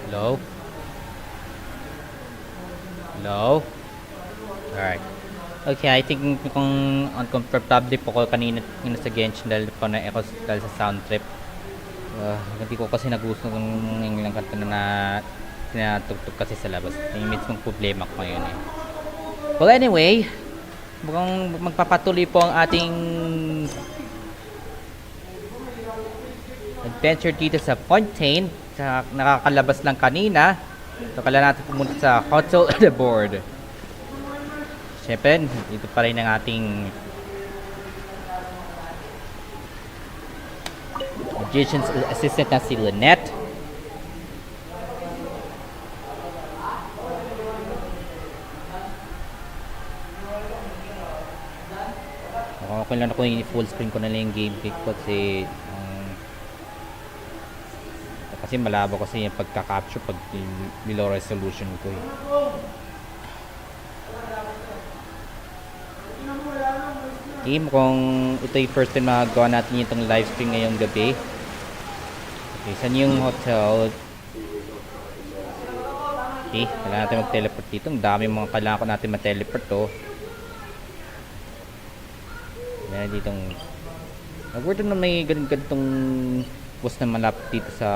Hello? Hello? Alright. Okay, I think kung uncomfortable po ko kanina sa Genshin dahil po na echo dahil sa sound trip. Hindi ko kasi nagusto ng ilang kanta na tinatugtog kasi sa labas. Yung mismong problema ko ngayon eh. Well anyway, mukhang magpapatuloy po ang ating adventure dito sa Fontaine. Nakakalabas lang kanina. So kailangan natin pumunta sa Hotel on the Board. Siyempre, dito pa rin ang ating magician's assistant na si Lynette. Okay lang ako yung full screen ko na lang yung gameplay ko kasi malabo kasi yung pagka-capture pag below resolution ko eh. Okay, mukhang ito yung first time magagawa natin itong live stream ngayong gabi. Okay, saan yung hotel? Okay, kailangan natin mag-teleport dito. Ang dami mga kailangan ko natin mag-teleport to. Yan ditong nag-word na may ganitong bus na malapit dito sa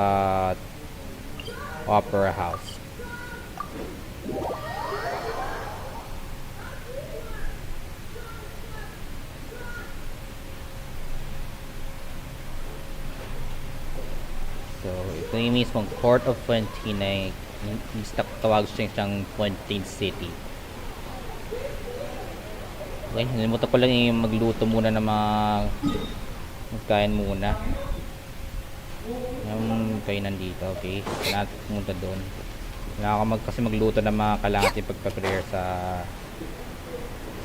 Opera House. So, ito yung mismong Port of Fontaine na tawag siyang Fontaine City. Okay, nalimutan ko lang yung magluto muna ng mga magkain muna. Yung kayo nandito, okay? Kailangan pumunta doon. Kailangan ko kasi magluto ng mga kailangan natin pagpa-prepare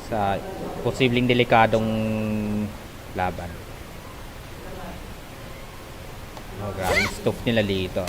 sa posibleng delikadong laban. Oh, grabe yung stove nila dito.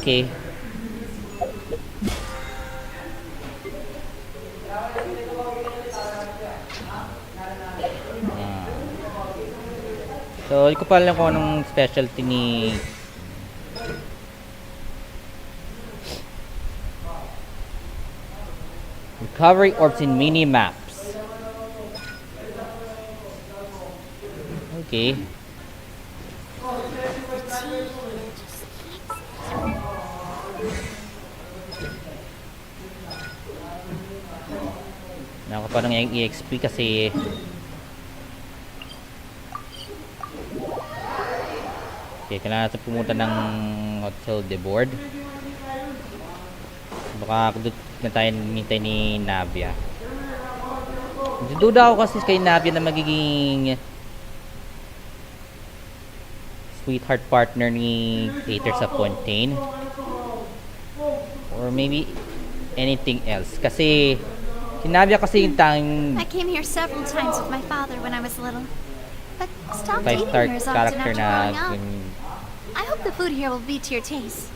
Okay. So, hindi ko pa alam kung anong specialty ni recovery orbs in mini maps. Okay. Naka pa ng EXP kasi okay, kailangan natin pumunta ng Hotel de Board. Baka doon na tayo nintay ni Navia. Duda ako kasi kay Navia na magiging sweetheart partner ni Peter sa Fontaine. Or maybe anything else. Kasi si Navia kasi yung tanging I came here several times with my father when I was little. But stopped eating five-star here as often character after na growing up. I hope the food here will be to your taste.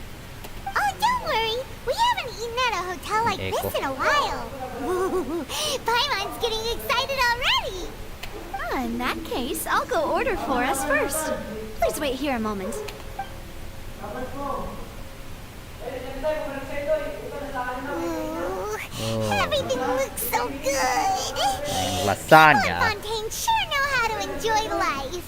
Oh, don't worry. We haven't eaten at a hotel like this in a while. Ooh, Paimon's getting excited already. In that case, I'll go order for us first. Please wait here a moment. Ooh, everything looks so good. lasagna. Fontaine sure know how to enjoy life.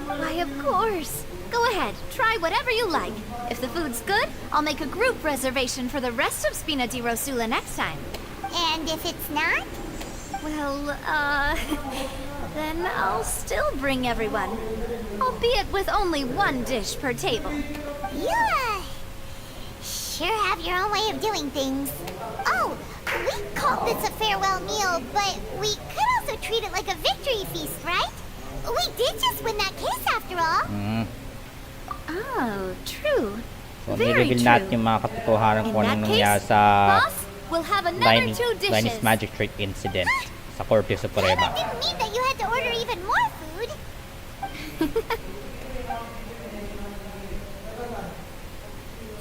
Why, of course. Go ahead, try whatever you like. If the food's good, I'll make a group reservation for the rest of Spina di Rosula next time. And if it's not? Well, then I'll still bring everyone. Albeit with only one dish per table. You sure have your own way of doing things. Oh, we called this a farewell meal, but we could also treat it like a victory feast, right? We did just win that case after all. Oh, true. So, Very nireveal true. natin yung mga katotohanan In kung that anong case, nangyari sa boss, We'll have another 2 dishes. Diny's magic trick incident sa Corpus Suprema. That didn't mean that you had to order even more food.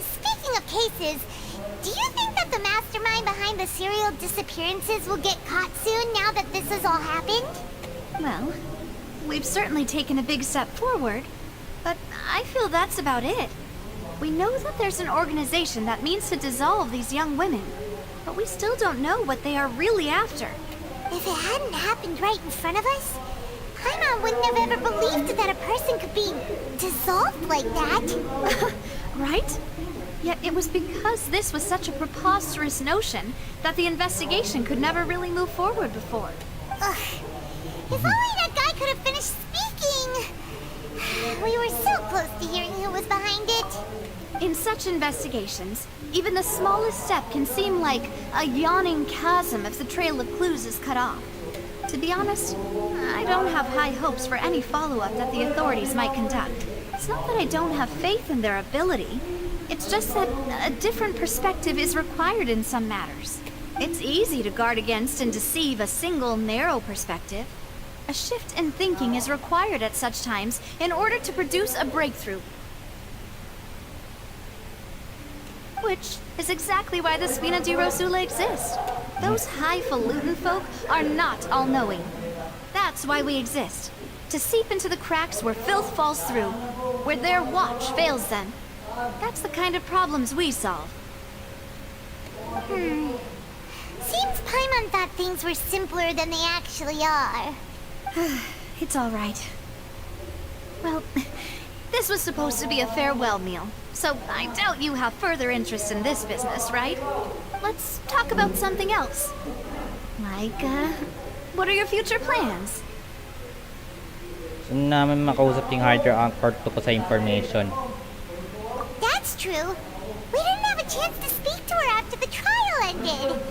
Speaking of cases, do you think that the mastermind behind the serial disappearances will get caught soon now that this has all happened? Well, we've certainly taken a big step forward, but I feel that's about it. We know that there's an organization that means to dissolve these young women, but we still don't know what they are really after. If it hadn't happened right in front of us, Paimon wouldn't have ever believed that a person could be dissolved like that. Right? Yet it was because this was such a preposterous notion that the investigation could never really move forward before. Ugh. If only that guy could have finished speaking! We were so close to hearing who was behind it. In such investigations, even the smallest step can seem like a yawning chasm if the trail of clues is cut off. To be honest, I don't have high hopes for any follow-up that the authorities might conduct. It's not that I don't have faith in their ability. It's just that a different perspective is required in some matters. It's easy to guard against and deceive a single narrow perspective. A shift in thinking is required at such times in order to produce a breakthrough. Which is exactly why the Spina di Rosula exist. Those highfalutin folk are not all-knowing. That's why we exist. To seep into the cracks where filth falls through, where their watch fails them. That's the kind of problems we solve. Seems Paimon thought things were simpler than they actually are. It's all right. Well, this was supposed to be a farewell meal, so I doubt you have further interest in this business, right? Let's talk about something else. Like, what are your future plans? So namin makausap yung Hydra Anchor to sa information. That's true. We didn't have a chance to speak to her after the trial ended.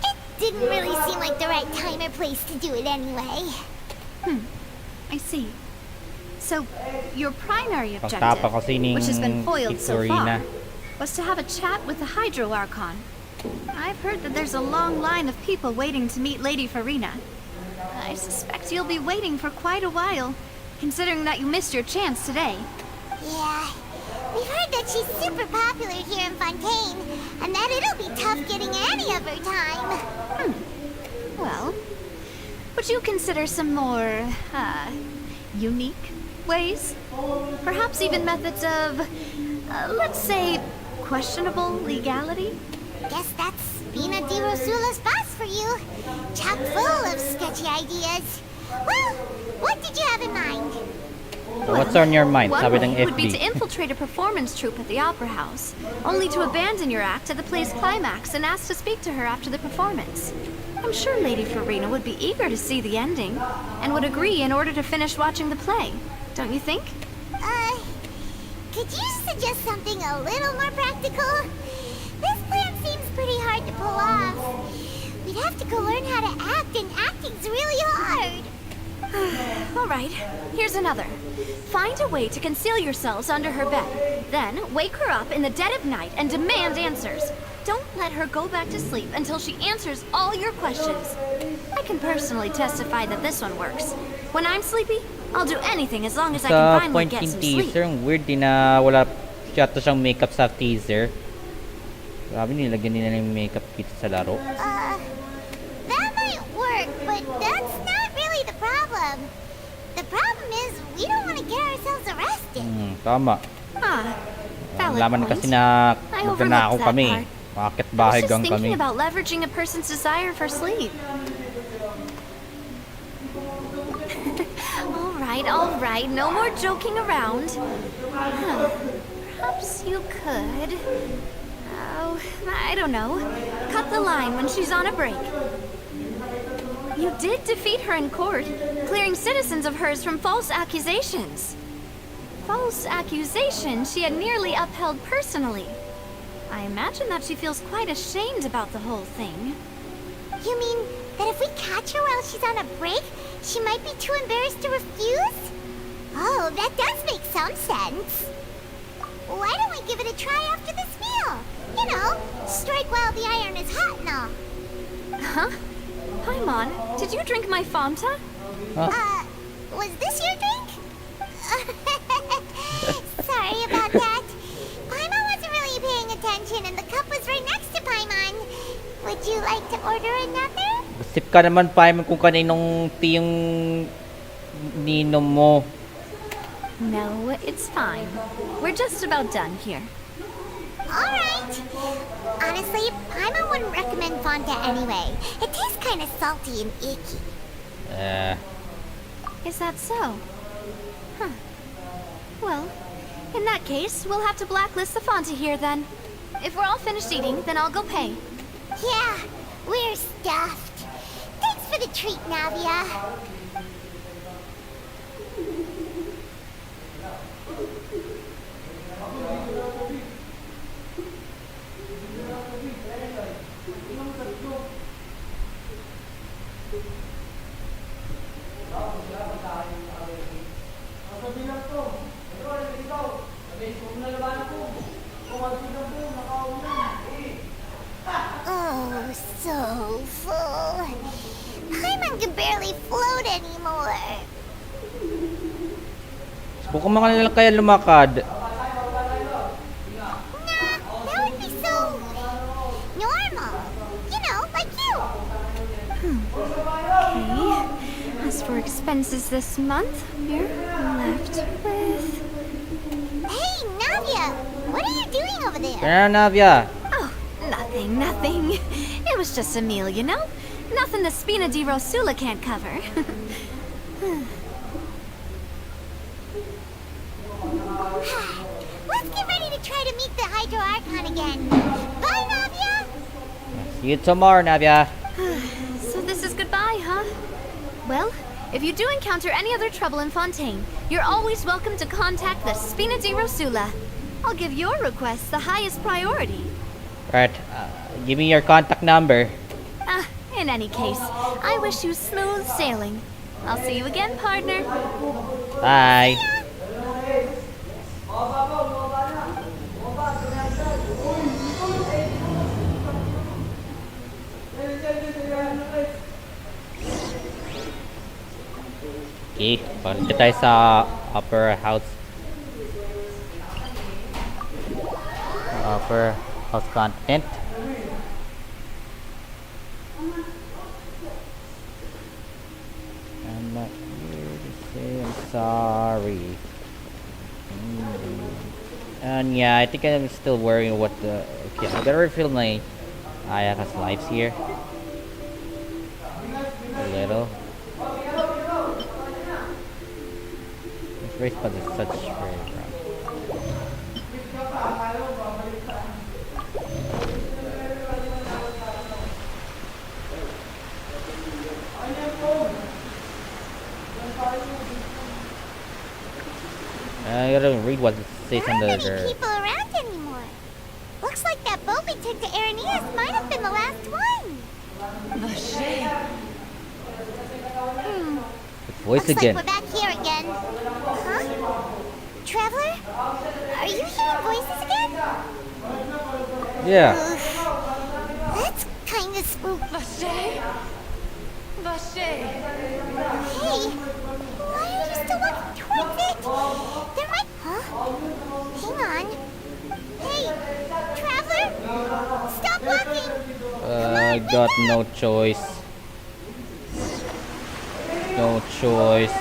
It didn't really seem like the right time or place to do it anyway. I see. So, your primary Pagtapa kasi objective, ning which has been foiled so far, Victorina. was to have a chat with the Hydro Archon. I've heard that there's a long line of people waiting to meet Lady Farina. I suspect you'll be waiting for quite a while, considering that you missed your chance today. Yeah, we've heard that she's super popular here in Fontaine, and that it'll be tough getting any of her time. Well, would you consider some more, unique ways? Perhaps even methods of, let's say, questionable legality? Guess that's Spina di Rosula's boss for you. Chock full of sketchy ideas. Well, what did you have in mind? So what's on your mind? One Sabi way ng would be to FB. infiltrate a performance troupe at the Opera House, only to abandon your act at the play's climax and ask to speak to her after the performance. I'm sure Lady Farina would be eager to see the ending, and would agree in order to finish watching the play. Don't you think? Could you suggest something a little more practical? This plan seems pretty hard to pull off. We'd have to go learn how to act, and acting's really hard. All right, here's another. Find a way to conceal yourselves under her bed. Then wake her up in the dead of night and demand answers. Don't let her go back to sleep until she answers all your questions. I can personally testify that this one works. When I'm sleepy, I'll do anything as long as I can Sa finally point get in some sleep. teaser, ang weird din na wala yata siyang makeup sa teaser. Grabe, nilagyan nila yung makeup kit sa laro. That might work, but that's not really the problem. The problem is we don't want to get ourselves arrested. Tama. Valid Laman point. kasi na I magnanakaw overlooked that kami. part. Bakit I bahay was just gang thinking kami? about leveraging a person's desire for sleep. All right, no more joking around. Perhaps you could... Oh, I don't know. Cut the line when she's on a break. You did defeat her in court, clearing citizens of hers from false accusations. False accusations she had nearly upheld personally. I imagine that she feels quite ashamed about the whole thing. You mean that if we catch her while she's on a break, she might be too embarrassed to refuse? Oh, that does make some sense. Why don't we give it a try after this meal? You know, strike while the iron is hot and all. Huh? Paimon, did you drink my Fanta? Was this your drink? Sorry about that. Paimon wasn't really paying attention and the cup was right next to Paimon. Would you like to order another? Sip ka naman, Paimon, kung kaninong tea yung ninom mo. No, it's fine. We're just about done here. Alright. Honestly, Paimon wouldn't recommend Fanta anyway. It tastes kind of salty and icky. Is that so? Huh. Well, in that case, we'll have to blacklist the Fanta here then. If we're all finished eating, then I'll go pay. Yeah, we're stuffed. Thanks for the treat, Navia. Oh, so full. Paimon can barely float anymore. Subukan mga lang kaya lumakad. Nah, that would be so normal. You know, like you. Okay. As for expenses this month, we're left with... Hey, Navia, what are you doing over there? Kaya na, Navia. Oh, nothing. It was just a meal, you know? Nothing the Spina di Rosula can't cover. Let's get ready to try to meet the Hydro Archon again. Bye, Navia! See you tomorrow, Navia. So this is goodbye, huh? Well, if you do encounter any other trouble in Fontaine, you're always welcome to contact the Spina di Rosula. I'll give your request the highest priority. Right, give me your contact number. In any case, I wish you smooth sailing. I'll see you again, partner. Bye. Okay, papunta tayo sa upper house. Upper house content. I'm not here to say I'm sorry. And yeah, I think I'm still worrying what the... Okay, I gotta refill my Ayaka's lives here. A little. This race path is such very rough. I gotta read what it says There on aren't the... any people around anymore. Looks like that boat we took to Araneas might have been the last one. The shame. Voice Looks again. like we're back here again. Huh? Traveler? Are you hearing voices again? Yeah. That's kind of spooky. Vache? Vache. Hey, why are you still walking towards it? There might... Huh? Hang on. Hey, Traveler? Stop walking! I got no choice. No choice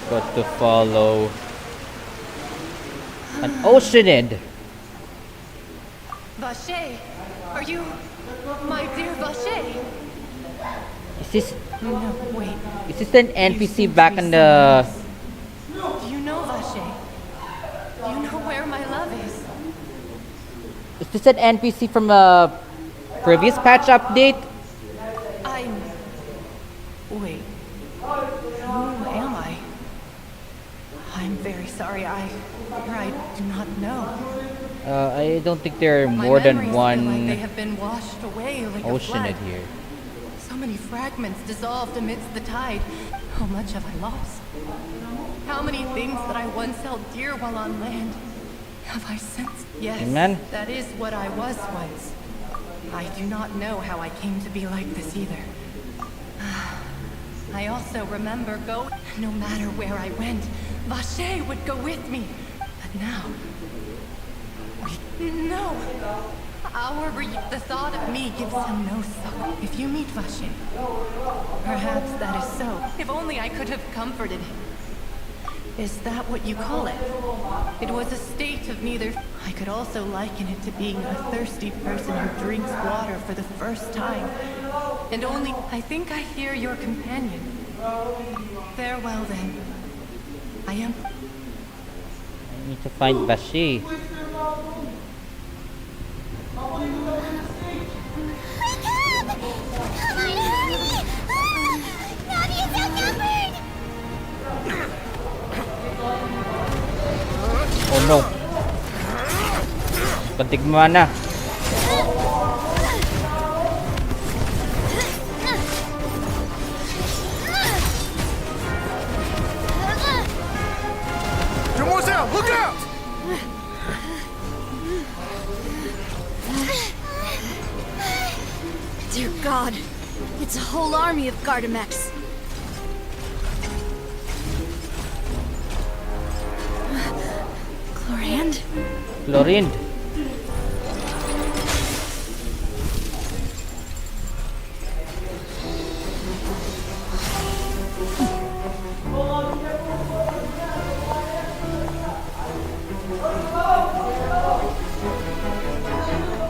but to follow an oceanid. Vache. Are you my dear Vache? Is this No, wait. is this an NPC back in the... Do you know Vache? Do you know where my love is? Is this an NPC from a previous patch update? Wait. Who am I? I'm very sorry. I do not know. I don't think there are My more than memories feel like they one have been washed away like a oceanid flood. here. So many fragments dissolved amidst the tide. How much have I lost? How many things that I once held dear while on land Have I sensed? Yes, Amen. that is what I was once. I do not know how I came to be like this either. I also remember no matter where I went, Vache would go with me. But now, no. The thought of me gives him no succor. If you meet Vache, perhaps that is so. If only I could have comforted him. Is that what you call it? It was a state of neither. I could also liken it to being a thirsty person who drinks water for the first time. And only, I think I hear your companion. Farewell then. I am... I need to find Bashi. Oh no. Patigma na. Demoiselle, look out! Dear God, it's a whole army of Gardamex. Chlorand? Chlorine.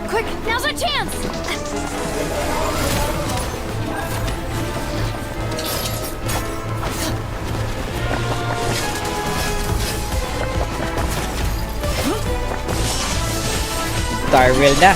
Quick, now's our chance! Darwell na.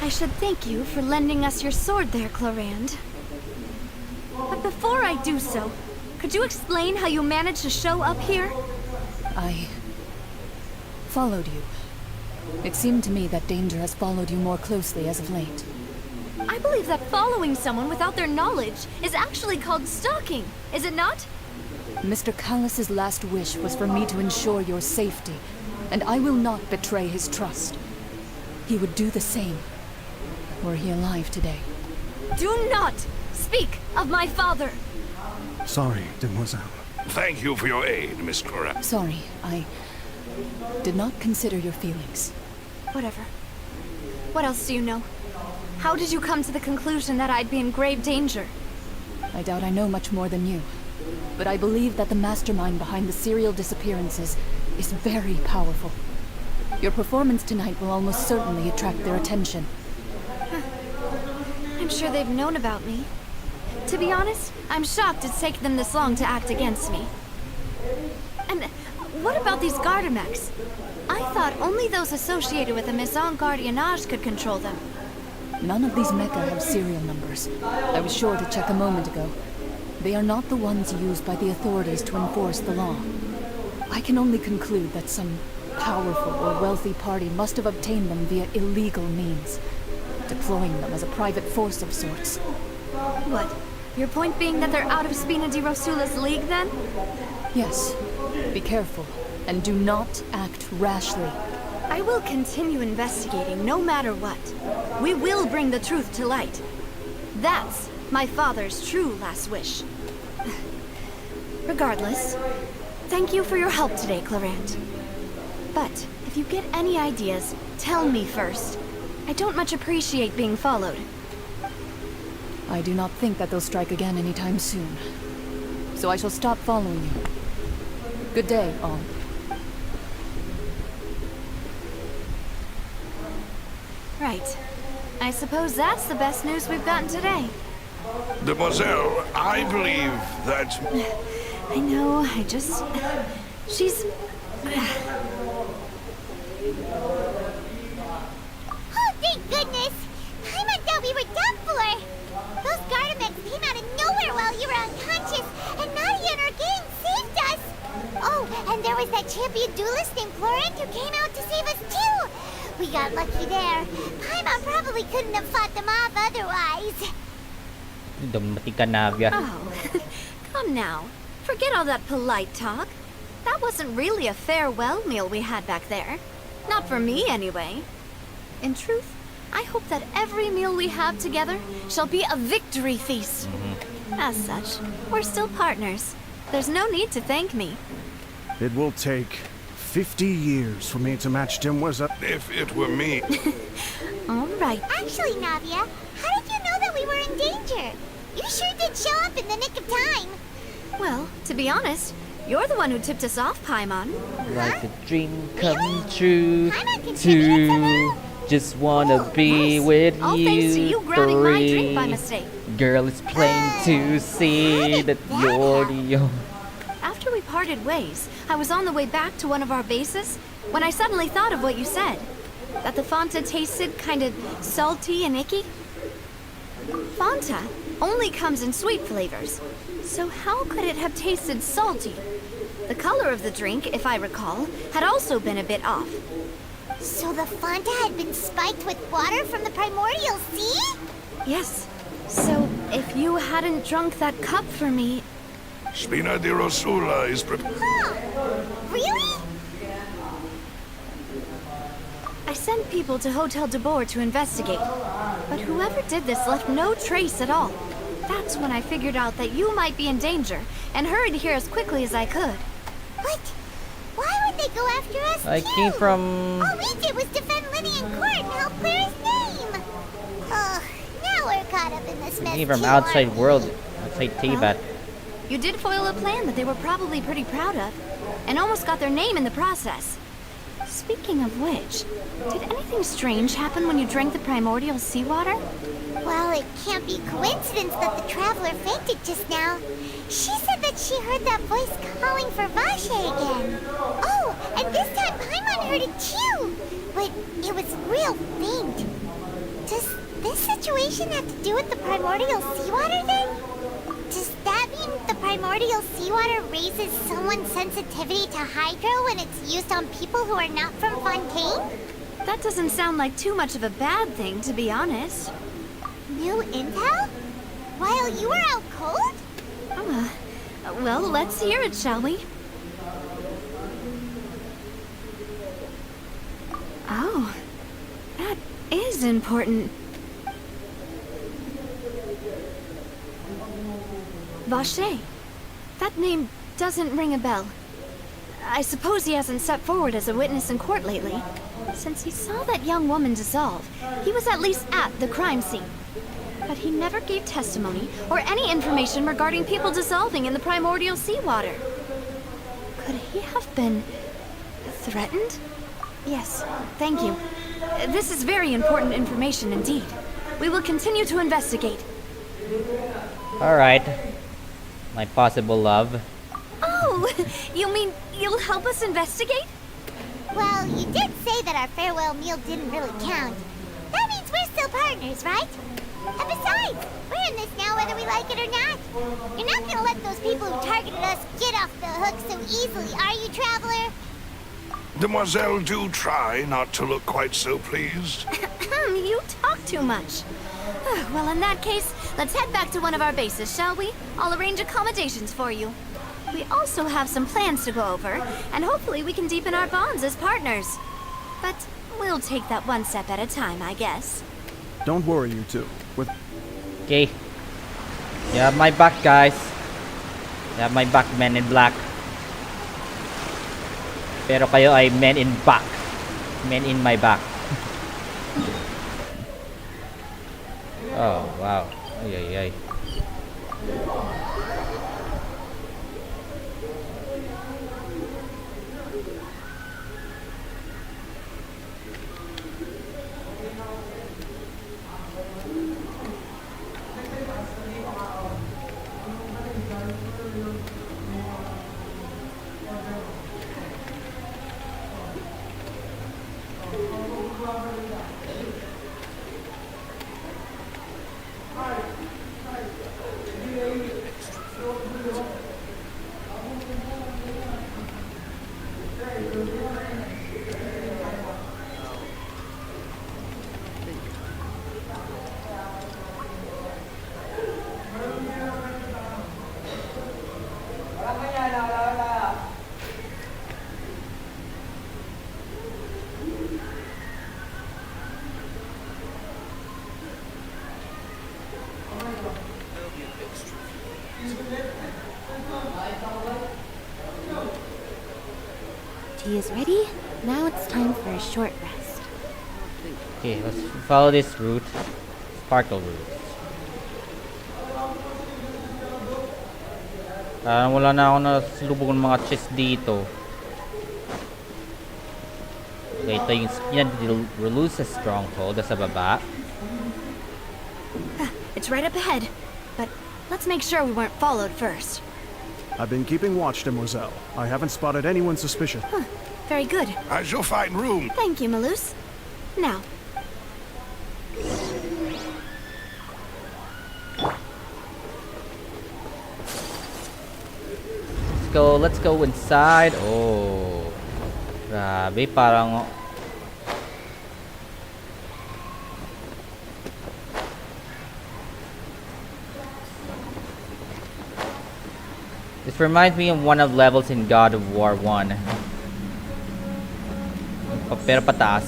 I should thank you for lending us your sword there, Chlorand. But before I do so, could you explain how you managed to show up here? I followed you. It seemed to me that danger has followed you more closely as of late. I believe that following someone without their knowledge is actually called stalking, is it not? Mr. Callus's last wish was for me to ensure your safety, and I will not betray his trust. He would do the same, were he alive today. Do not speak of my father! Sorry, Demoiselle. Thank you for your aid, Miss Cora. Sorry, I did not consider your feelings. Whatever. What else do you know? How did you come to the conclusion that I'd be in grave danger? I doubt I know much more than you, but I believe that the mastermind behind the serial disappearances is very powerful. Your performance tonight will almost certainly attract their attention. I'm sure they've known about me. To be honest, I'm shocked it's taken them this long to act against me. And what about these Gardamex? I thought only those associated with the Maison Gardiennage could control them. None of these mecha have serial numbers. I was sure to check a moment ago. They are not the ones used by the authorities to enforce the law. I can only conclude that some powerful or wealthy party must have obtained them via illegal means, deploying them as a private force of sorts. What? Your point being that they're out of Spina di Rosula's league, then? Yes. Be careful, and do not act rashly. I will continue investigating no matter what. We will bring the truth to light. That's my father's true last wish. Regardless, thank you for your help today, Chlorand. But if you get any ideas, tell me first. I don't much appreciate being followed. I do not think that they'll strike again anytime soon. So I shall stop following you. Good day, all. Right. I suppose that's the best news we've gotten today. Demoiselle, I believe that... I know, I just... She's... Oh, thank goodness! Paimon thought we were done for! Those Gardamex came out of nowhere while you were unconscious, and Nadia and her gang saved us! Oh, and there was that champion duelist named Florent who came out to save us too! We got lucky there. Paimon probably couldn't have fought them off otherwise. Dumating ka, Navia. Oh, come now. Forget all that polite talk. That wasn't really a farewell meal we had back there. Not for me, anyway. In truth, I hope that every meal we have together shall be a victory feast. As such, we're still partners. There's no need to thank me. It will take 50 years for me to match Demoiselle. If it were me, All right. Actually, Navia, how did you know that we were in danger? You sure did show up in the nick of time. Well, to be honest, you're the one who tipped us off, Paimon. Like a dream come true. Paimon contributed to To that? just wanna be Yes. with All you. thanks to you grabbing my drink by three. mistake. Girl, it's plain to see that you're the only. After we parted ways, I was on the way back to one of our bases when I suddenly thought of what you said. That the Fanta tasted kind of salty and icky. Fanta only comes in sweet flavors, so how could it have tasted salty? The color of the drink, if I recall, had also been a bit off. So the Fanta had been spiked with water from the primordial sea? Yes. So if you hadn't drunk that cup for me, Spina di Rosula is prepared. Huh. Really? I sent people to Hotel de Boer to investigate. But whoever did this left no trace at all. That's when I figured out that you might be in danger and hurried here as quickly as I could. What? Why would they go after us I too? came from. All we did was defend Lenny in court and help clear his name. Ugh, now we're caught up in this I mess came from too, outside aren't world, we? outside Teyvat. You did foil a plan that they were probably pretty proud of, and almost got their name in the process. Speaking of which, did anything strange happen when you drank the primordial seawater? Well, it can't be coincidence that the traveler fainted just now. She said that she heard that voice calling for Vache again. Oh, and this time Paimon heard it too. But it was real faint. Does this situation have to do with the primordial seawater then? Does that mean the primordial seawater raises someone's sensitivity to hydro when it's used on people who are not from Fontaine? That doesn't sound like too much of a bad thing, to be honest. New intel? While you were out cold? Well, let's hear it, shall we? Oh, that is important. Vache. That name doesn't ring a bell. I suppose he hasn't stepped forward as a witness in court lately. Since he saw that young woman dissolve, he was at least at the crime scene. But he never gave testimony or any information regarding people dissolving in the primordial seawater. Could he have been threatened? Yes, thank you. This is very important information indeed. We will continue to investigate. Alright. My possible love. Oh, you mean you'll help us investigate? Well, you did say that our farewell meal didn't really count. That means we're still partners, right? And besides, we're in this now whether we like it or not. You're not gonna let those people who targeted us get off the hook so easily, are you, Traveler? Demoiselle, do try not to look quite so pleased. You talk too much. Well, in that case, let's head back to one of our bases, shall we? I'll arrange accommodations for you. We also have some plans to go over, and hopefully we can deepen our bonds as partners. But we'll take that one step at a time, I guess. Don't worry, you two. With Okay. You have my back, guys. You have my back, men in black. Pero kayo ay men in back. Men in my back. Oh, wow. Ay, ay, ay. Tea is ready. Now it's time for a short rest. Okay, let's follow this route. Sparkle route. Wala na ako nasalubong ng mga chests dito. Okay, ito yung Relusa Stronghold. Nasa baba. It's right up ahead, but let's make sure we weren't followed first. I've been keeping watch, Demoiselle. I haven't spotted anyone suspicious. Very good. I shall find room. Thank you, Malus. Now, Let's go inside. Oh. Grabe, parang this reminds me of one of levels in God of War 1. Pero pataas.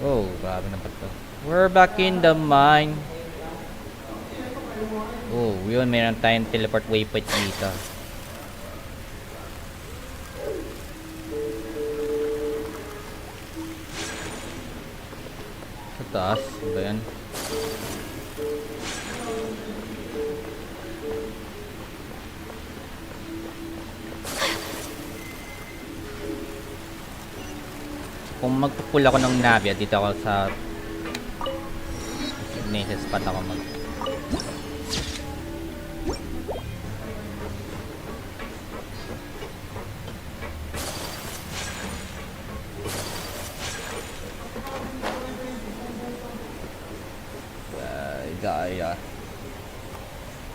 Oh, grabe na pa to. We're back in the mine. Oh, yun, meron tayong teleport waypoint dito. Sa taas, ano ba yan? Kung magpupul ako ng Navia, dito ako sa designated spot ako mag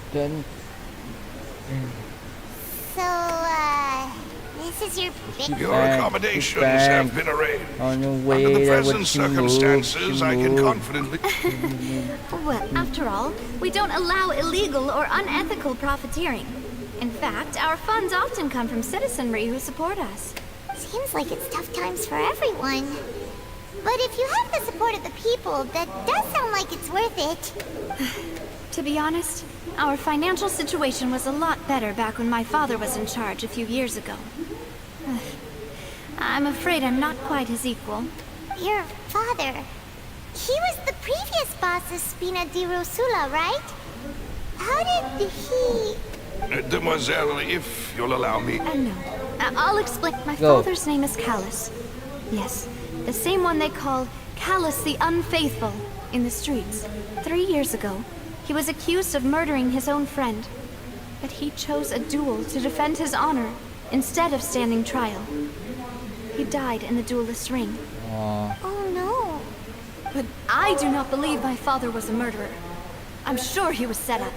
Then So, this is your big... Your accommodations have been arranged. on your way Under the there, present what you move, circumstances, I can move. confidently... well, after all, we don't allow illegal or unethical profiteering. In fact, our funds often come from citizenry who support us. Seems like it's tough times for everyone. But if you have the support of the people, that does sound like it's worth it. To be honest, our financial situation was a lot better back when my father was in charge a few years ago. I'm afraid I'm not quite his equal. Your father... He was the previous boss of Spina di Rosula, right? How did he... Demoiselle, if you'll allow me... No. I'll explain. My Go. father's name is Callus. Yes, the same one they call Callus the Unfaithful in the streets. 3 years ago, he was accused of murdering his own friend. But he chose a duel to defend his honor instead of standing trial. He died in the duelist's ring. Oh, no. But I do not believe my father was a murderer. I'm sure he was set up.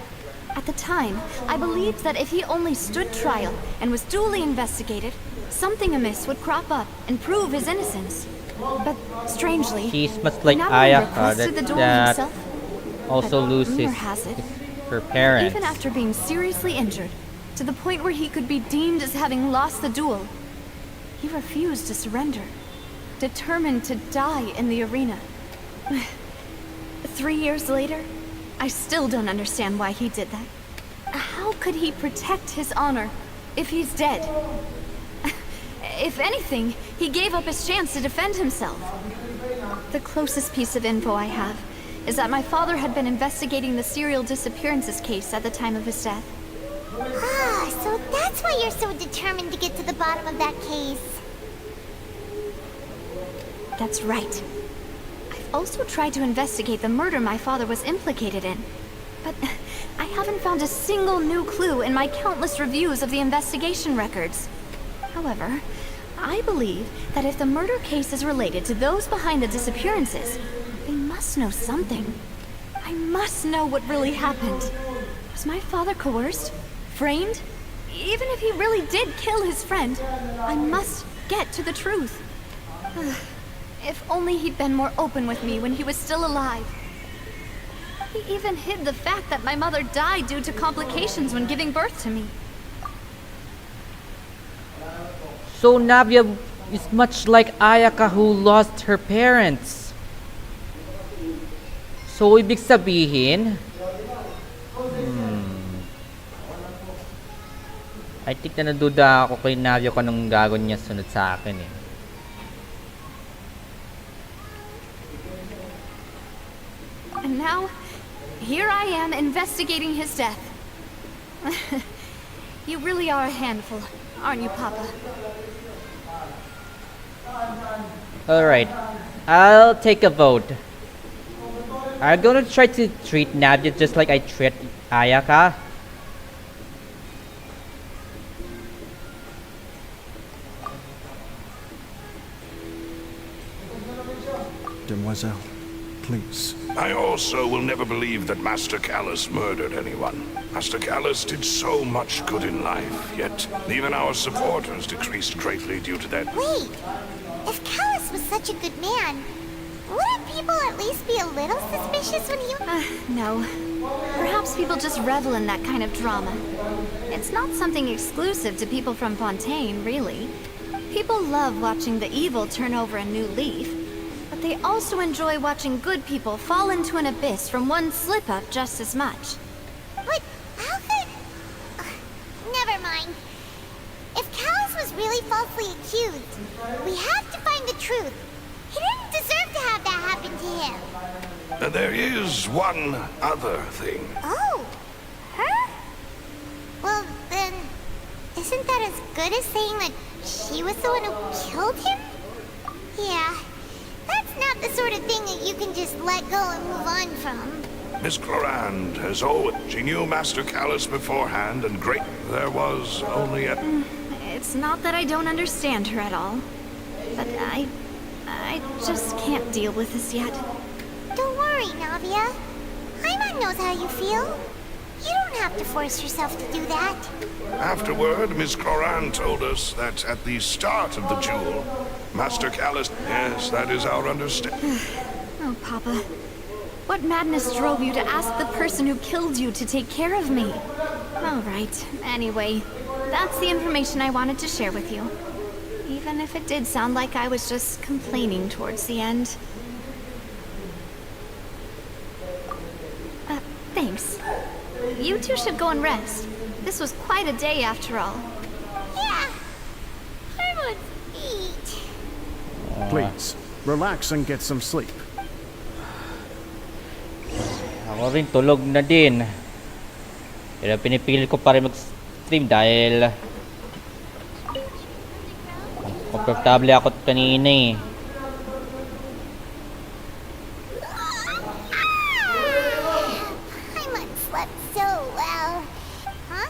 At the time, I believed that if he only stood trial and was duly investigated, something amiss would crop up and prove his innocence. But strangely, she's much he like not only Ayaka requested the duel that himself, also but loses rumor has it, her parents. even after being seriously injured, to the point where he could be deemed as having lost the duel, he refused to surrender, determined to die in the arena. 3 years later, I still don't understand why he did that. How could he protect his honor if he's dead? If anything, he gave up his chance to defend himself. The closest piece of info I have is that my father had been investigating the serial disappearances case at the time of his death. Ah, so that's why you're so determined to get to the bottom of that case. That's right. I've also tried to investigate the murder my father was implicated in, but I haven't found a single new clue in my countless reviews of the investigation records. However, I believe that if the murder case is related to those behind the disappearances, they must know something. I must know what really happened. Was my father coerced? Framed? Even if he really did kill his friend, I must get to the truth. If only he'd been more open with me when he was still alive. He even hid the fact that my mother died due to complications when giving birth to me. So Navia is much like Ayaka who lost her parents. So ibig sabihin, I think na naduda ako kay Navia kung anong gagawin niya sunod sa akin eh. And now, here I am investigating his death. You really are a handful, aren't you, Papa? Alright, I'll take a vote. I'm gonna try to treat Navia just like I treat Ayaka. Demoiselle, please. I also will never believe that Master Callus murdered anyone. Master Callus did so much good in life, yet even our supporters decreased greatly due to that. Wait, if Callus was such a good man, wouldn't people at least be a little suspicious when he... No. Perhaps people just revel in that kind of drama. It's not something exclusive to people from Fontaine, really. People love watching the evil turn over a new leaf, but they also enjoy watching good people fall into an abyss from one slip-up just as much. But how could... never mind. If Callus was really falsely accused, we have to find the truth. He didn't deserve to have that happen to him. There is one other thing. Oh, her? Well, then, isn't that as good as saying that she was the one who killed him? Yeah, that's not the sort of thing that you can just let go and move on from. Miss Clorand has always... She knew Master Callus beforehand, and great... There was only a... It's not that I don't understand her at all, but I just can't deal with this yet. Don't worry, Navia. Paimon knows how you feel. You don't have to force yourself to do that. Afterward, Miss Clorand told us that at the start of the duel, Master Callus... Yes, that is our understanding. Oh, Papa. What madness drove you to ask the person who killed you to take care of me? All right. Anyway, that's the information I wanted to share with you. Even if it did sound like I was just complaining towards the end. Thanks. You two should go and rest. This was quite a day after all. Yeah. Everyone's eat. Please, relax and get some sleep. Ako rin tulog na din. Pero pinipilit ko pa rin mag-stream dahil komportable ako kanina eh. Paimon slept so well. Huh?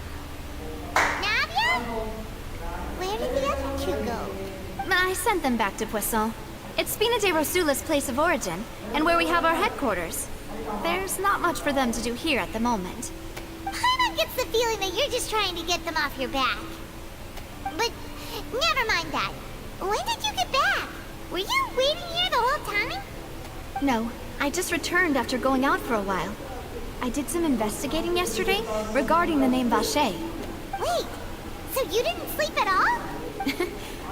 Navia? Where did the other two go? I sent them back to Poisson. It's Spina de Rosula's place of origin, and where we have our headquarters. There's not much for them to do here at the moment. Paimon gets the feeling that you're just trying to get them off your back. But never mind that. When did you get back? Were you waiting here the whole time? No, I just returned after going out for a while. I did some investigating yesterday regarding the name Vache. Wait, so you didn't sleep at all?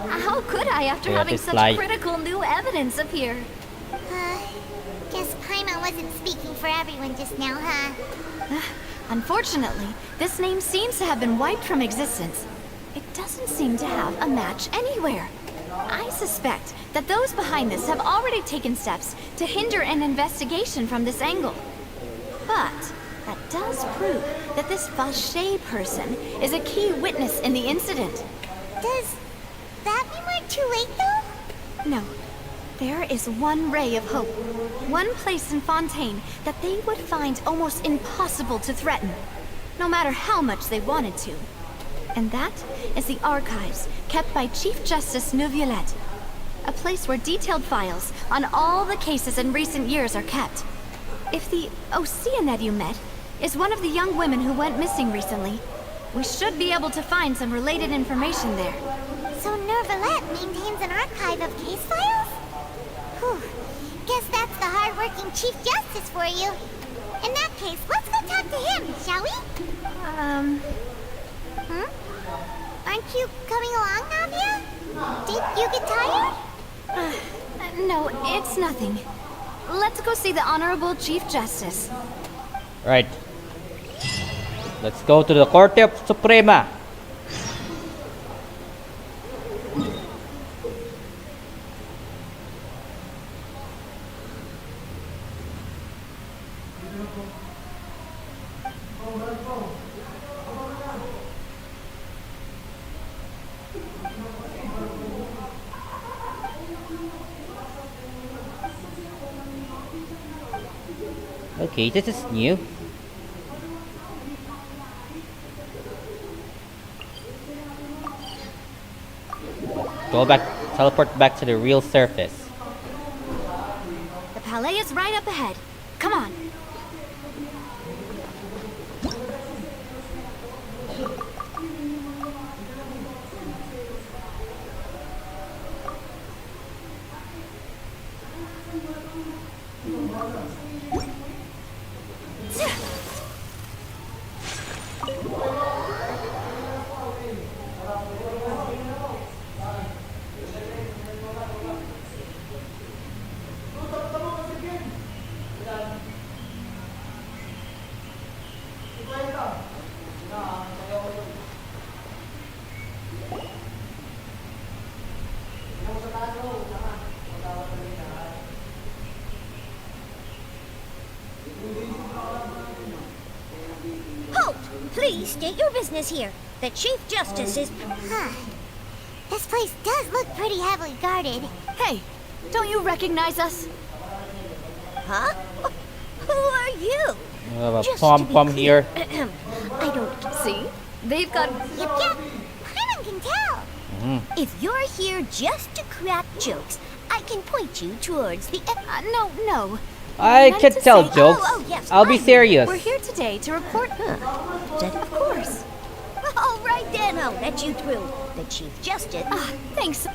How could I after Yeah, having this such light. critical new evidence appear? Guess Paimon wasn't speaking for everyone just now, huh? Unfortunately, this name seems to have been wiped from existence. It doesn't seem to have a match anywhere. I suspect that those behind this have already taken steps to hinder an investigation from this angle. But that does prove that this Vache person is a key witness in the incident. Does that mean we're too late, though? No. There is one ray of hope. One place in Fontaine that they would find almost impossible to threaten, no matter how much they wanted to. And that is the archives kept by Chief Justice Neuvillette. A place where detailed files on all the cases in recent years are kept. If the Oceanid you met is one of the young women who went missing recently, we should be able to find some related information there. So Neuvillette maintains an archive of case files? Whew. Guess that's the hard-working Chief Justice for you. In that case, let's go talk to him, shall we? Aren't you coming along, Navia? Did you get tired? No, it's nothing. Let's go see the Honorable Chief Justice. Right. Let's go to the Corte Suprema. Okay, this is new. Go back, teleport back to the real surface. The palais is right up ahead. Come on. Halt! Please state your business here. The Chief Justice is... This place does look pretty heavily guarded. Hey, don't you recognize us? Huh? Who are you? We have a Just to pom-pom be here. clear, I don't... See? They've got... Yep. Paimon can tell. If you're here just to crack jokes, I can point you towards the... no. I meant can to tell say- jokes. Yes, I'll be fine. serious. We're here today to report... Of course. All right then, I'll let you through. The Chief Justice... Thanks.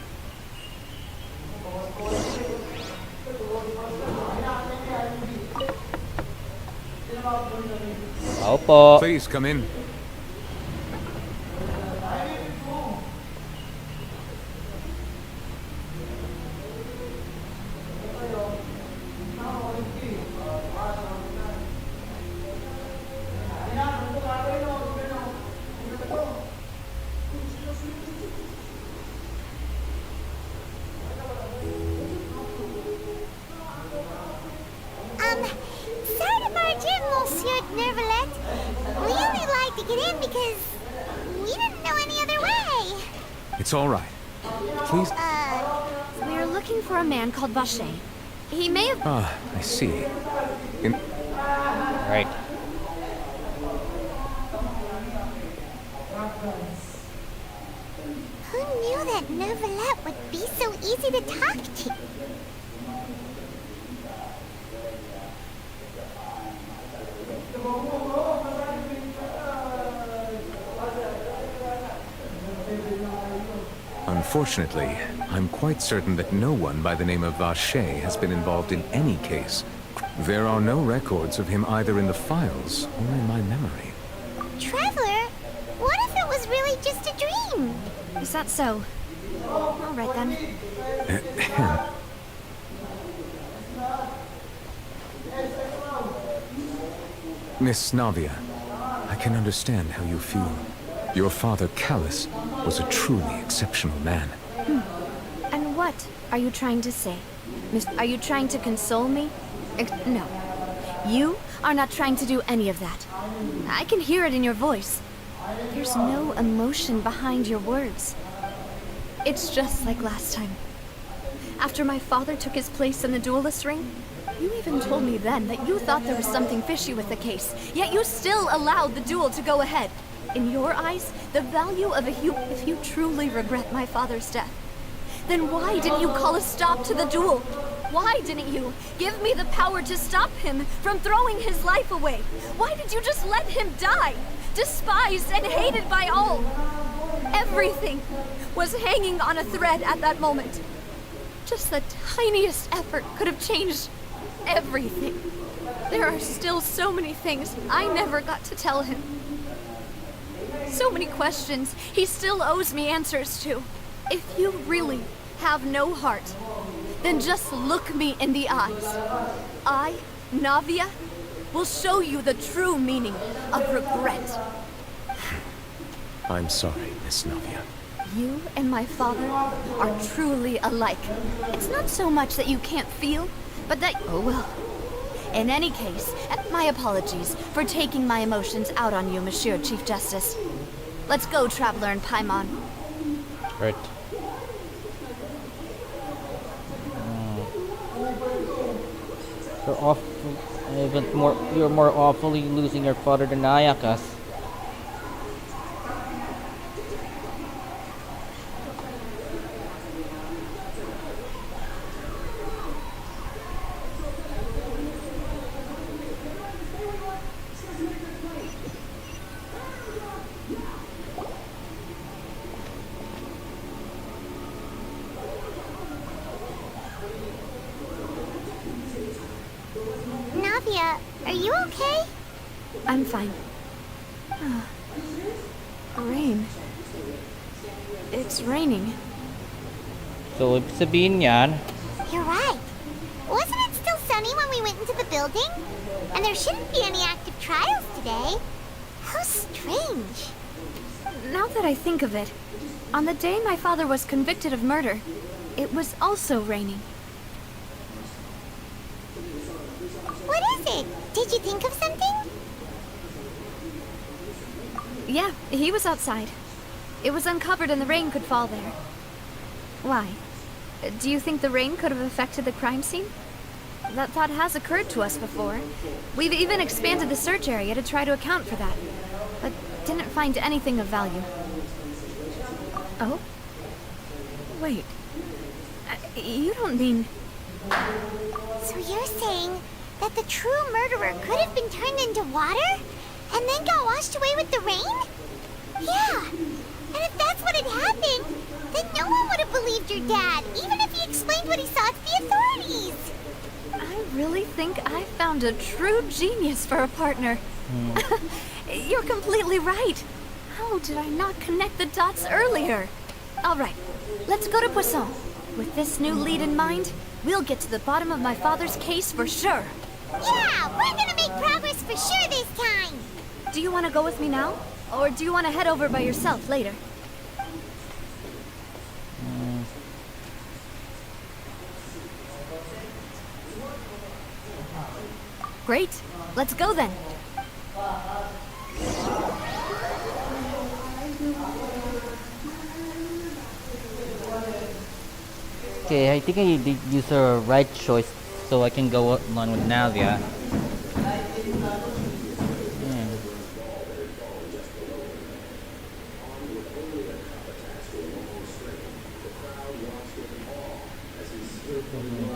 Opo. Please come in. Sorry to barge in, Monsieur Nervalet. We only like to get in because we didn't know any other way. It's all right. Please. We're looking for a man called Vache. He may have... Ah, I see. Right. Who knew that Nervalet would be so easy to talk to? Unfortunately, I'm quite certain that no one by the name of Vache has been involved in any case. There are no records of him either in the files or in my memory. Traveler, what if it was really just a dream? Is that so? All right then. Miss Navia, I can understand how you feel. Your father, Callus, was a truly exceptional man. And what are you trying to say? Are you trying to console me? No. You are not trying to do any of that. I can hear it in your voice. There's no emotion behind your words. It's just like last time. After my father took his place in the duelist ring, you even told me then that you thought there was something fishy with the case, yet you still allowed the duel to go ahead. In your eyes, the value of if you truly regret my father's death, then why didn't you call a stop to the duel? Why didn't you give me the power to stop him from throwing his life away? Why did you just let him die, despised and hated by all? Everything was hanging on a thread at that moment. Just the tiniest effort could have changed everything. There are still so many things I never got to tell him. So many questions he still owes me answers to. If you really have no heart, then just look me in the eyes. I, Navia, will show you the true meaning of regret. I'm sorry, Miss Navia. You and my father are truly alike. It's not so much that you can't feel, but that... Oh well. In any case, my apologies for taking my emotions out on you, Monsieur Chief Justice. Let's go, Traveler and Paimon. Right. You're more awfully losing your father than Ayakas. Navia, are you okay? I'm fine. Rain. It's raining. So, ibig sabihin yan, You're right. Wasn't it still sunny when we went into the building? And there shouldn't be any active trials today. How strange. Now that I think of it, on the day my father was convicted of murder, it was also raining. What is it? Did you think of something? Yeah, he was outside. It was uncovered and the rain could fall there. Why? Do you think the rain could have affected the crime scene? That thought has occurred to us before. We've even expanded the search area to try to account for that, but didn't find anything of value. Oh? Wait. You don't mean... So you're saying that the true murderer could have been turned into water and then got washed away with the rain? Yeah. And if that's what had happened, then no one would have believed your dad, even if he explained what he saw to the authorities. I really think I found a true genius for a partner. You're completely right. How did I not connect the dots earlier? All right, let's go to Poisson. With this new lead in mind, we'll get to the bottom of my father's case for sure. Yeah, we're gonna make progress for sure this time. Do you want to go with me now? Or do you want to head over by yourself later? Great. Let's go then. okay, I think I did use a right choice so I can go on with Navia.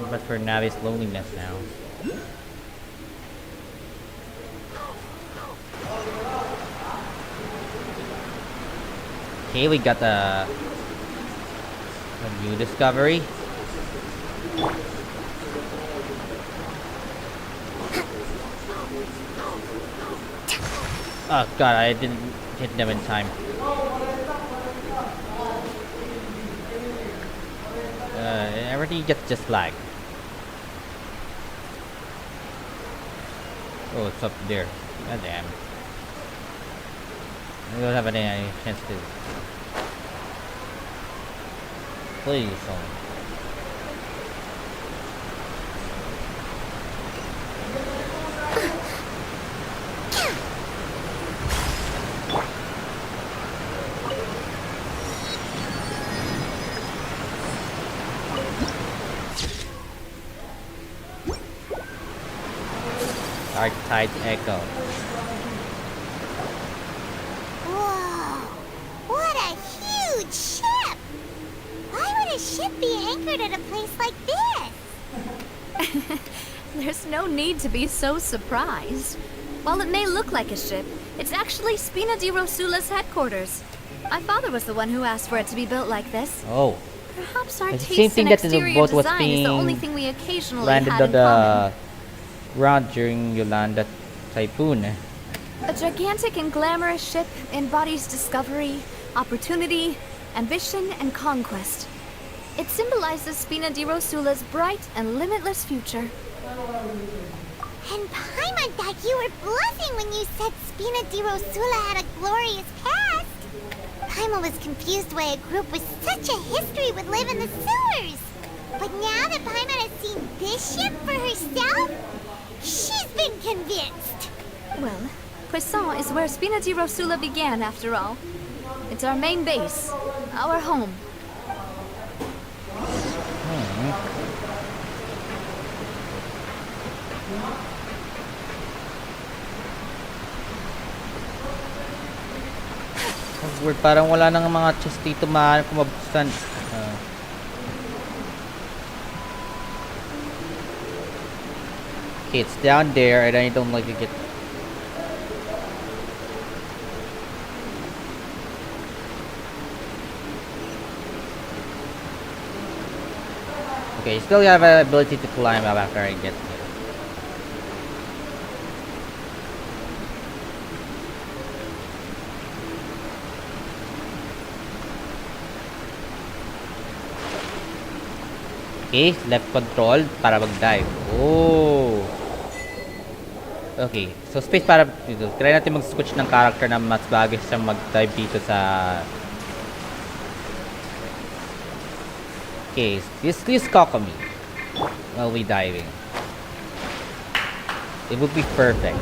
But for Navi's loneliness now. Okay, we got a new discovery. Oh god, I didn't hit them in time. Everything gets just lag. Oh, it's up there. God damn. I don't have any chance to. Please, only. Dark Tide's Echo. Whoa! What a huge ship! Why would a ship be anchored at a place like this? There's no need to be so surprised. While it may look like a ship, it's actually Spina di Rosula's headquarters. My father was the one who asked for it to be built like this. Oh. Perhaps our It's the taste same in thing that the exterior boat was design is the only being thing we occasionally landed had on in common. ground during Yolanda Typhoon. A gigantic and glamorous ship embodies discovery, opportunity, ambition, and conquest. It symbolizes Spina di Rosula's bright and limitless future. And Paimon thought you were bluffing when you said Spina di Rosula had a glorious past. Paimon was confused why a group with such a history would live in the sewers. But now that Paimon has seen this ship for herself, she's been convinced. Well, Poisson is where Spina di Rosula began, after all. It's our main base, our home. Weird, parang wala nang mga chest dito kumabuksan. Okay, it's down there and I don't like to get... Okay, still have the ability to climb up after I get there. Okay, left control para mag-dive. Oh! Okay, so space para dito. Try natin mag-switch ng character na mas bagay siya mag-dive dito sa... Okay, this Kokomi while we diving. It would be perfect.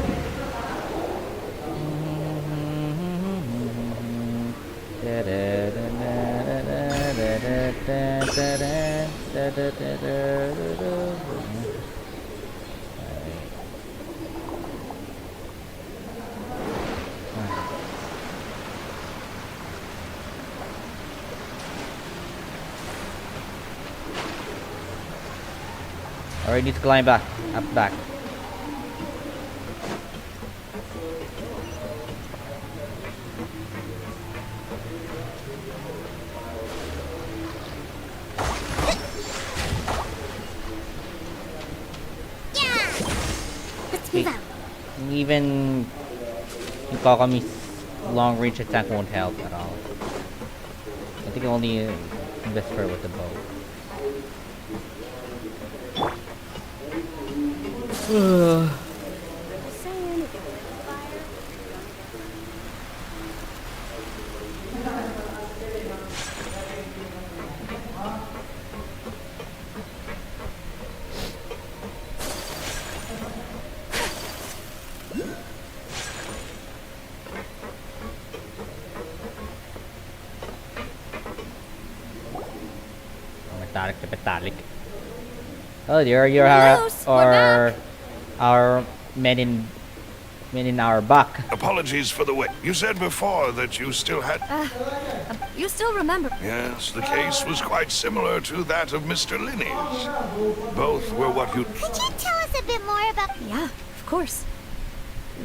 Alright, need to climb back, back. Even Kokomi's long range attack won't help at all. I think only best for with the bow. Metallic. Oh, there you're our men in our back. Apologies for the wait. You said before that you still had... You still remember? Yes, the case was quite similar to that of Mr. Linney's. Both were what you... Could you tell us a bit more about... Yeah, of course.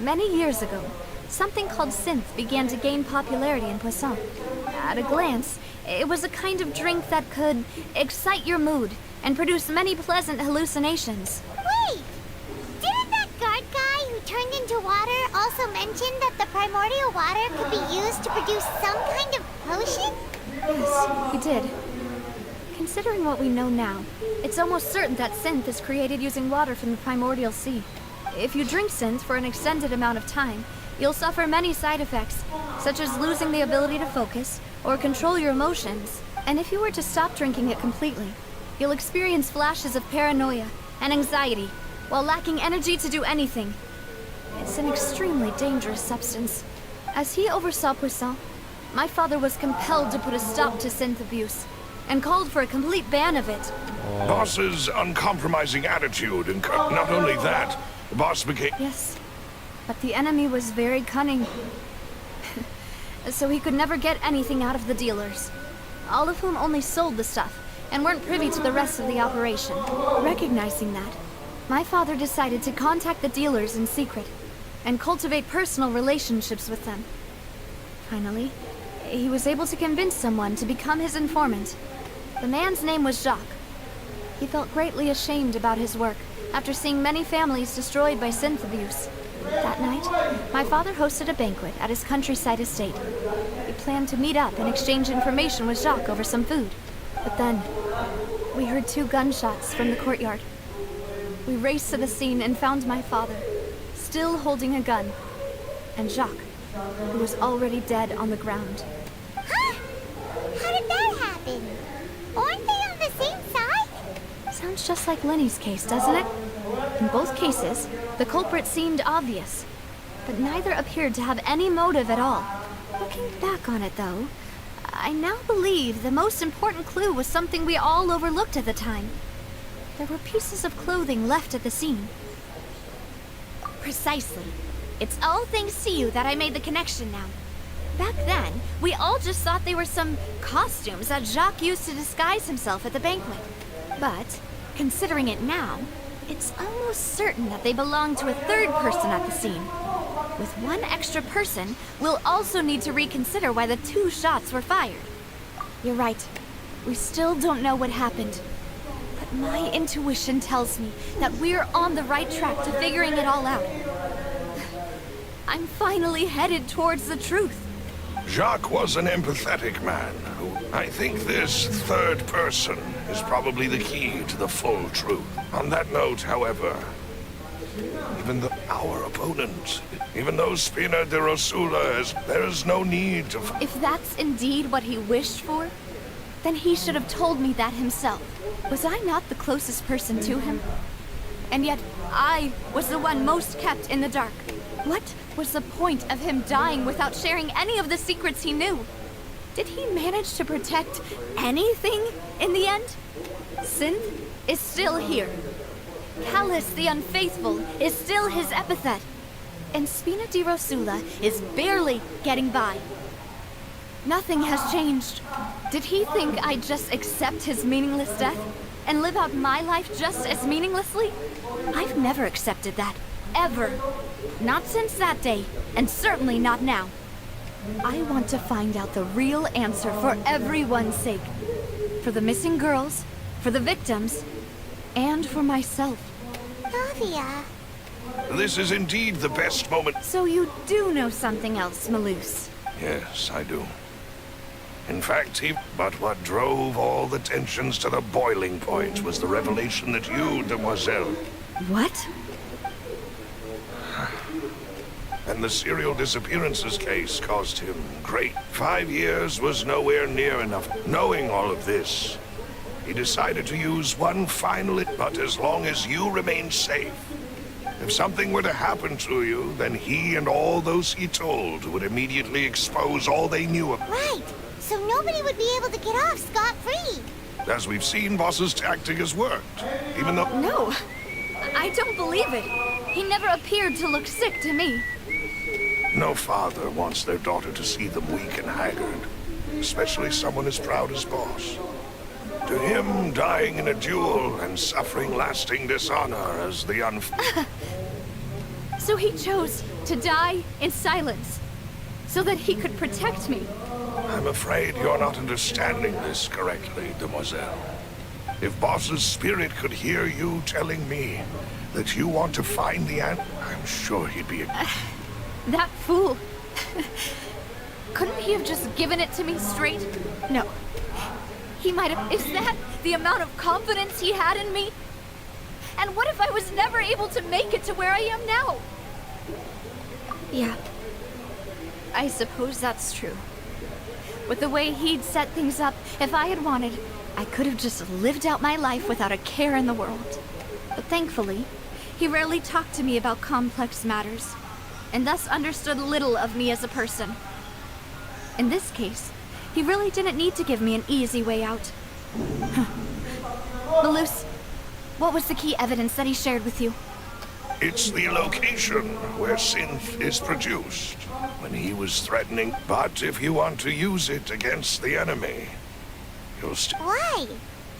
Many years ago, something called synth began to gain popularity in Poisson. At a glance, it was a kind of drink that could excite your mood and produce many pleasant hallucinations. Wait! Didn't that guard guy who turned into water also mention that the primordial water could be used to produce some kind of potion? Yes, he did. Considering what we know now, it's almost certain that synth is created using water from the primordial sea. If you drink synth for an extended amount of time, you'll suffer many side effects, such as losing the ability to focus or control your emotions. And if you were to stop drinking it completely, you'll experience flashes of paranoia and anxiety while lacking energy to do anything. It's an extremely dangerous substance. As he oversaw Poisson, my father was compelled to put a stop to synth abuse and called for a complete ban of it. Boss's uncompromising attitude, and not only that, the boss became... Yes, but the enemy was very cunning. So he could never get anything out of the dealers, all of whom only sold the stuff and weren't privy to the rest of the operation. Recognizing that, my father decided to contact the dealers in secret and cultivate personal relationships with them. Finally, he was able to convince someone to become his informant. The man's name was Jacques. He felt greatly ashamed about his work after seeing many families destroyed by synth abuse. That night, my father hosted a banquet at his countryside estate. We planned to meet up and exchange information with Jacques over some food. But then, we heard 2 gunshots from the courtyard. We raced to the scene and found my father, still holding a gun, and Jacques, who was already dead on the ground. Huh? How did that happen? Aren't they on the same side? Sounds just like Lenny's case, doesn't it? In both cases, the culprit seemed obvious, but neither appeared to have any motive at all. Looking back on it, though, I now believe the most important clue was something we all overlooked at the time. There were pieces of clothing left at the scene. Precisely. It's all thanks to you that I made the connection now. Back then, we all just thought they were some costumes that Jacques used to disguise himself at the banquet. But, considering it now, it's almost certain that they belong to a third person at the scene. With one extra person, we'll also need to reconsider why the 2 shots were fired. You're right. We still don't know what happened. But my intuition tells me that we're on the right track to figuring it all out. I'm finally headed towards the truth. Jacques was an empathetic man who... I think this third person is probably the key to the full truth. On that note, however, our opponent, even though Spina de Rosula there is no need to... If that's indeed what he wished for, then he should have told me that himself. Was I not the closest person to him? And yet, I was the one most kept in the dark. What was the point of him dying without sharing any of the secrets he knew? Did he manage to protect anything in the end? Synth is still here. Callus the Unfaithful is still his epithet. And Spina di Rosula is barely getting by. Nothing has changed. Did he think I'd just accept his meaningless death and live out my life just as meaninglessly? I've never accepted that. Ever. Not since that day, and certainly not now. I want to find out the real answer for everyone's sake. For the missing girls, for the victims, and for myself. Navia. This is indeed the best moment. So you do know something else, Malus? Yes, I do. In fact, but what drove all the tensions to the boiling point was the revelation that you, demoiselle... What? And the serial disappearances case caused him great. 5 years was nowhere near enough. Knowing all of this, he decided to use one final... But as long as you remain safe, if something were to happen to you, then he and all those he told would immediately expose all they knew of. Right. So nobody would be able to get off scot-free. As we've seen, Boss's tactic has worked. Even though... No. I don't believe it. He never appeared to look sick to me. No father wants their daughter to see them weak and haggard, especially someone as proud as Boss. To him, dying in a duel and suffering lasting dishonor as the So he chose to die in silence, so that he could protect me. I'm afraid you're not understanding this correctly, demoiselle. If Boss's spirit could hear you telling me that you want to find the answer, I'm sure he'd be... That fool. Couldn't he have just given it to me straight? No. He might have... Is that the amount of confidence he had in me? And what if I was never able to make it to where I am now? Yeah. I suppose that's true. With the way he'd set things up, if I had wanted, I could have just lived out my life without a care in the world. But thankfully, he rarely talked to me about complex matters, and thus understood little of me as a person. In this case, he really didn't need to give me an easy way out. Malus, what was the key evidence that he shared with you? It's the location where synth is produced, when he was threatening. But if you want to use it against the enemy, you'll Why?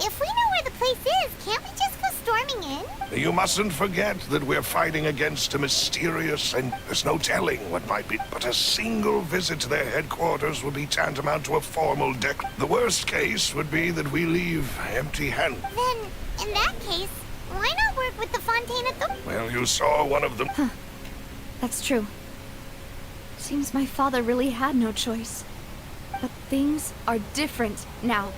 If we know where the place is, can't we just go storming in? You mustn't forget that we're fighting against a mysterious, and there's no telling what might be. But a single visit to their headquarters would be tantamount to a formal The worst case would be that we leave empty-handed. Then In that case, why not work with the Fontaine Authority? Well, you saw one of them. That's true. Seems my father really had no choice. But things are different now.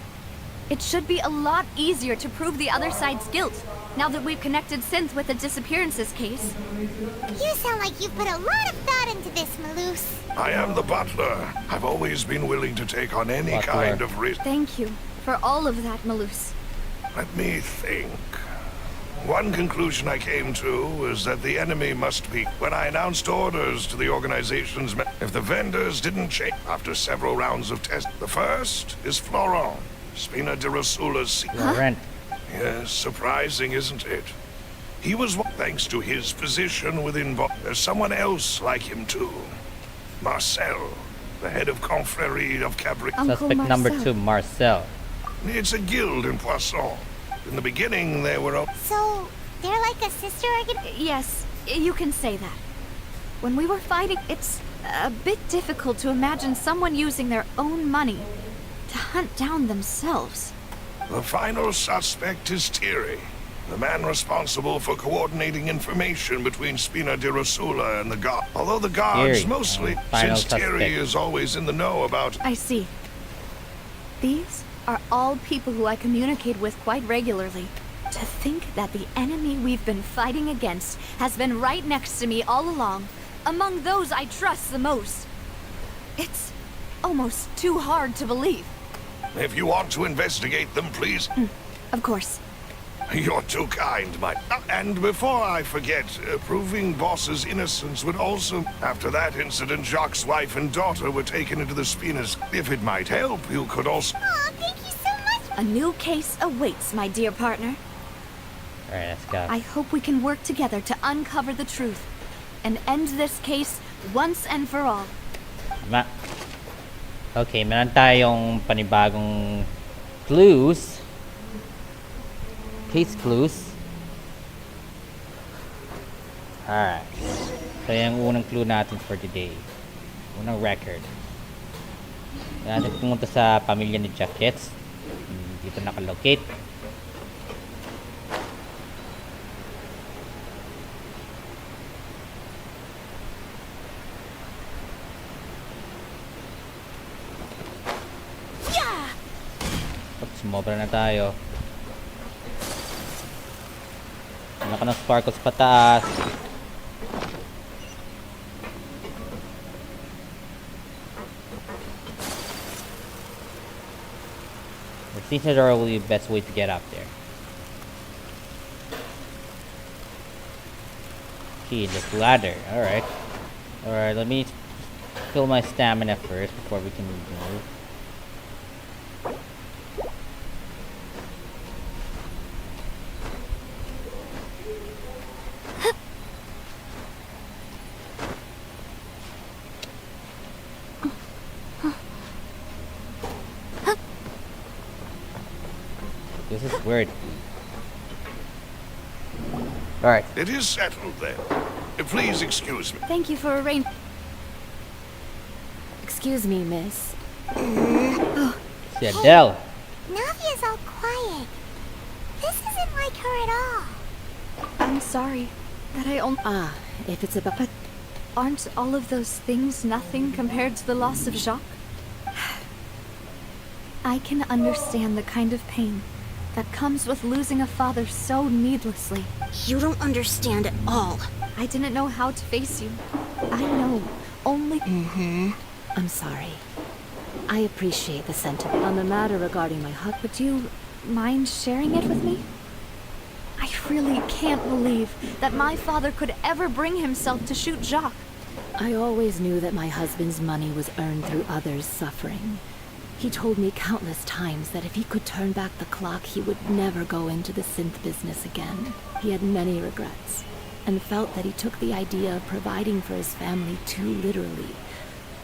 It should be a lot easier to prove the other side's guilt, now that we've connected Synth with the disappearances case. You sound like you've put a lot of thought into this, Malus. I am the butler. I've always been willing to take on any Butler. kind of risk. Thank you for all of that, Malus. Let me think. One conclusion I came to is that the enemy must be. When I announced orders to the organization's if the vendors didn't change after several rounds of tests. The first is Florent, Spina de Rosula's. Laurent. Yes, surprising, isn't it? He was thanks to his position within. There's someone else like him too. Marcel, the head of Confrérie of Cabri. Uncle Suspect number Marcel. 2, Marcel. It's a guild in Poisson. In the beginning, they were. So, they're like a sister organ? Yes, you can say that. When we were fighting, it's a bit difficult to imagine someone using their own money to hunt down themselves. The final suspect is Thierry, the man responsible for coordinating information between Spina de Rosula and the guard. Although the guards Thierry, mostly, final since Thierry suspect. is always in the know about. I see. These are all people who I communicate with quite regularly. To think that the enemy we've been fighting against has been right next to me all along, among those I trust the most. It's almost too hard to believe. If you want to investigate them, please. Of course. You're too kind, my. And before I forget, proving Boss's innocence would also. After that incident, Jacques' wife and daughter were taken into the Spinas. If it might help, you could also. Aw, thank you so much. A new case awaits, my dear partner. Alright, let's go. I hope we can work together to uncover the truth and end this case once and for all. Okay, meron tayong panibagong clues. Case clues. Alright. So, yung unang clue natin for today. Unang record. Kailangan natin pumunta sa pamilya ni Jackets. Dito nakalocate. Sumobra na tayo. Wala ka ng sparkles pataas. It seems that are the best way to get up there. Okay, this ladder. Alright. Alright, let me fill my stamina first before we can move. This is weird. Alright. It is settled then. Please excuse me. Thank you for arranging. Excuse me, miss. Si Adele. Navia's all quiet. This isn't like her at all. I'm sorry that I only. Ah, if it's about... But aren't all of those things nothing compared to the loss of Jacques? I can understand the kind of pain that comes with losing a father so needlessly. You don't understand at all. I didn't know how to face you. I know only. I'm sorry. I appreciate the sentiment on the matter regarding my hut. Would you mind sharing it with me? I really can't believe that my father could ever bring himself to shoot Jacques. I always knew that my husband's money was earned through others' suffering. He told me countless times that if he could turn back the clock, he would never go into the synth business again. He had many regrets, and felt that he took the idea of providing for his family too literally.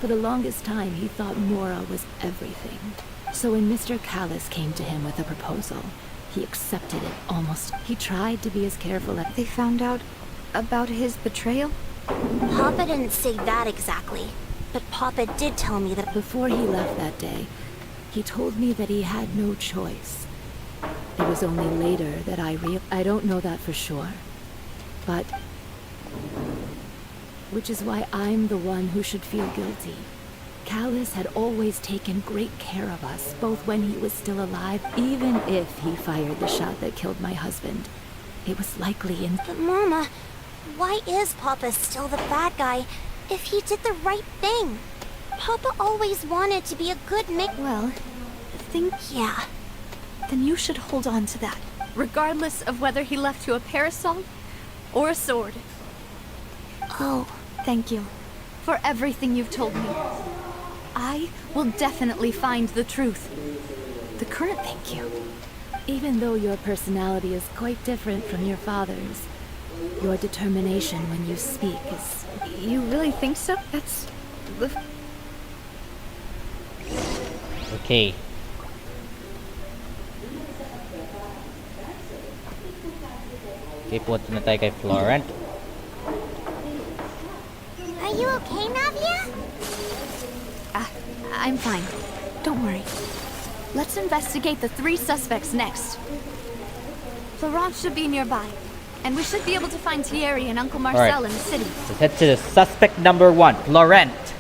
For the longest time, he thought Mora was everything. So when Mr. Callis came to him with a proposal, he accepted it almost. He tried to be as careful as... They found out about his betrayal? Papa didn't say that exactly, but Papa did tell me that... Before he left that day, he told me that he had no choice. It was only later that I don't know that for sure. But... which is why I'm the one who should feel guilty. Callus had always taken great care of us, both when he was still alive, even if he fired the shot that killed my husband. It was likely in... But Mama, why is Papa still the bad guy if he did the right thing? Papa always wanted to be a good Well, Yeah. then you should hold on to that, regardless of whether he left you a parasol or a sword. Oh. Thank you for everything you've told me. I will definitely find the truth. The current thank you. Even though your personality is quite different from your father's, your determination when you speak is... You really think so? That's... Okay. Okay, punta na tayo kay Florent. Are you okay, Navia? I'm fine. Don't worry. Let's investigate the 3 suspects next. Florent should be nearby, and we should be able to find Thierry and Uncle Marcel in the city. Let's head to the suspect number 1, Florent.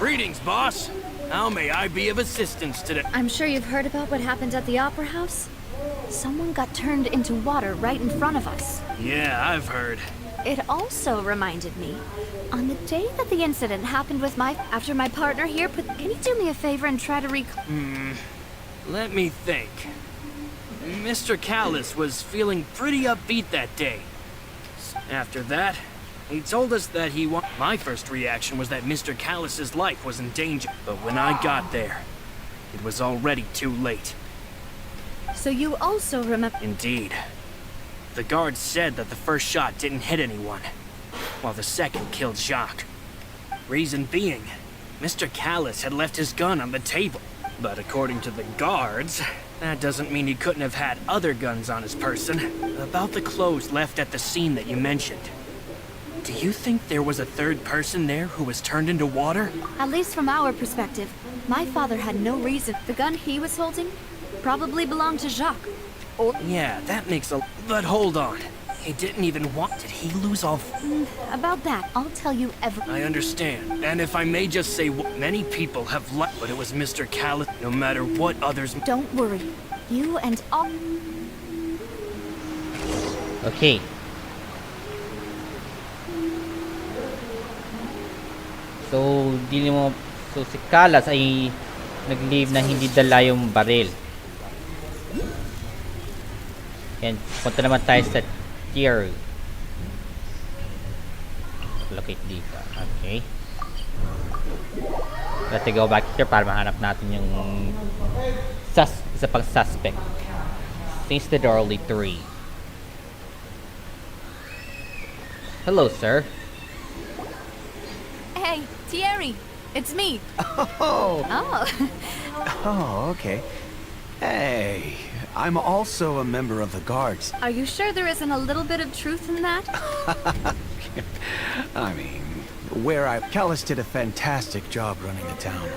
Greetings, boss. How may I be of assistance today? I'm sure you've heard about what happened at the Opera House. Someone got turned into water right in front of us. Yeah, I've heard. It also reminded me, on the day that the incident happened with after my partner here, can you do me a favor and try to Let me think. Mr. Callus was feeling pretty upbeat that day. After that, he told us that My first reaction was that Mr. Callus's life was in danger, but when I got there, it was already too late. So you also remember... Indeed. The guards said that the first shot didn't hit anyone, while the second killed Jacques. Reason being, Mr. Callus had left his gun on the table. But according to the guards, that doesn't mean he couldn't have had other guns on his person. About the clothes left at the scene that you mentioned, do you think there was a third person there who was turned into water? At least from our perspective, my father had no reason. The gun he was holding probably belonged to Jacques. Yeah, that makes a... But hold on. He didn't even want... Did he lose all... About that, I'll tell you everything. I understand. And if I may just say, many people have left, but it was Mr. Callus, no matter what others... Don't worry. You and all... Okay. So, si Callas ay nag-leave na hindi dala yung baril. And punta naman tayo sa Thierry. Locate dito. Okay. Let's go back here para mahanap natin yung isa pang suspect. Since there are only 3. Hello, sir. Hey, Thierry, it's me. Oh. Oh, okay. Hey, I'm also a member of the guards. Are you sure there isn't a little bit of truth in that? I mean, Callus did a fantastic job running the town.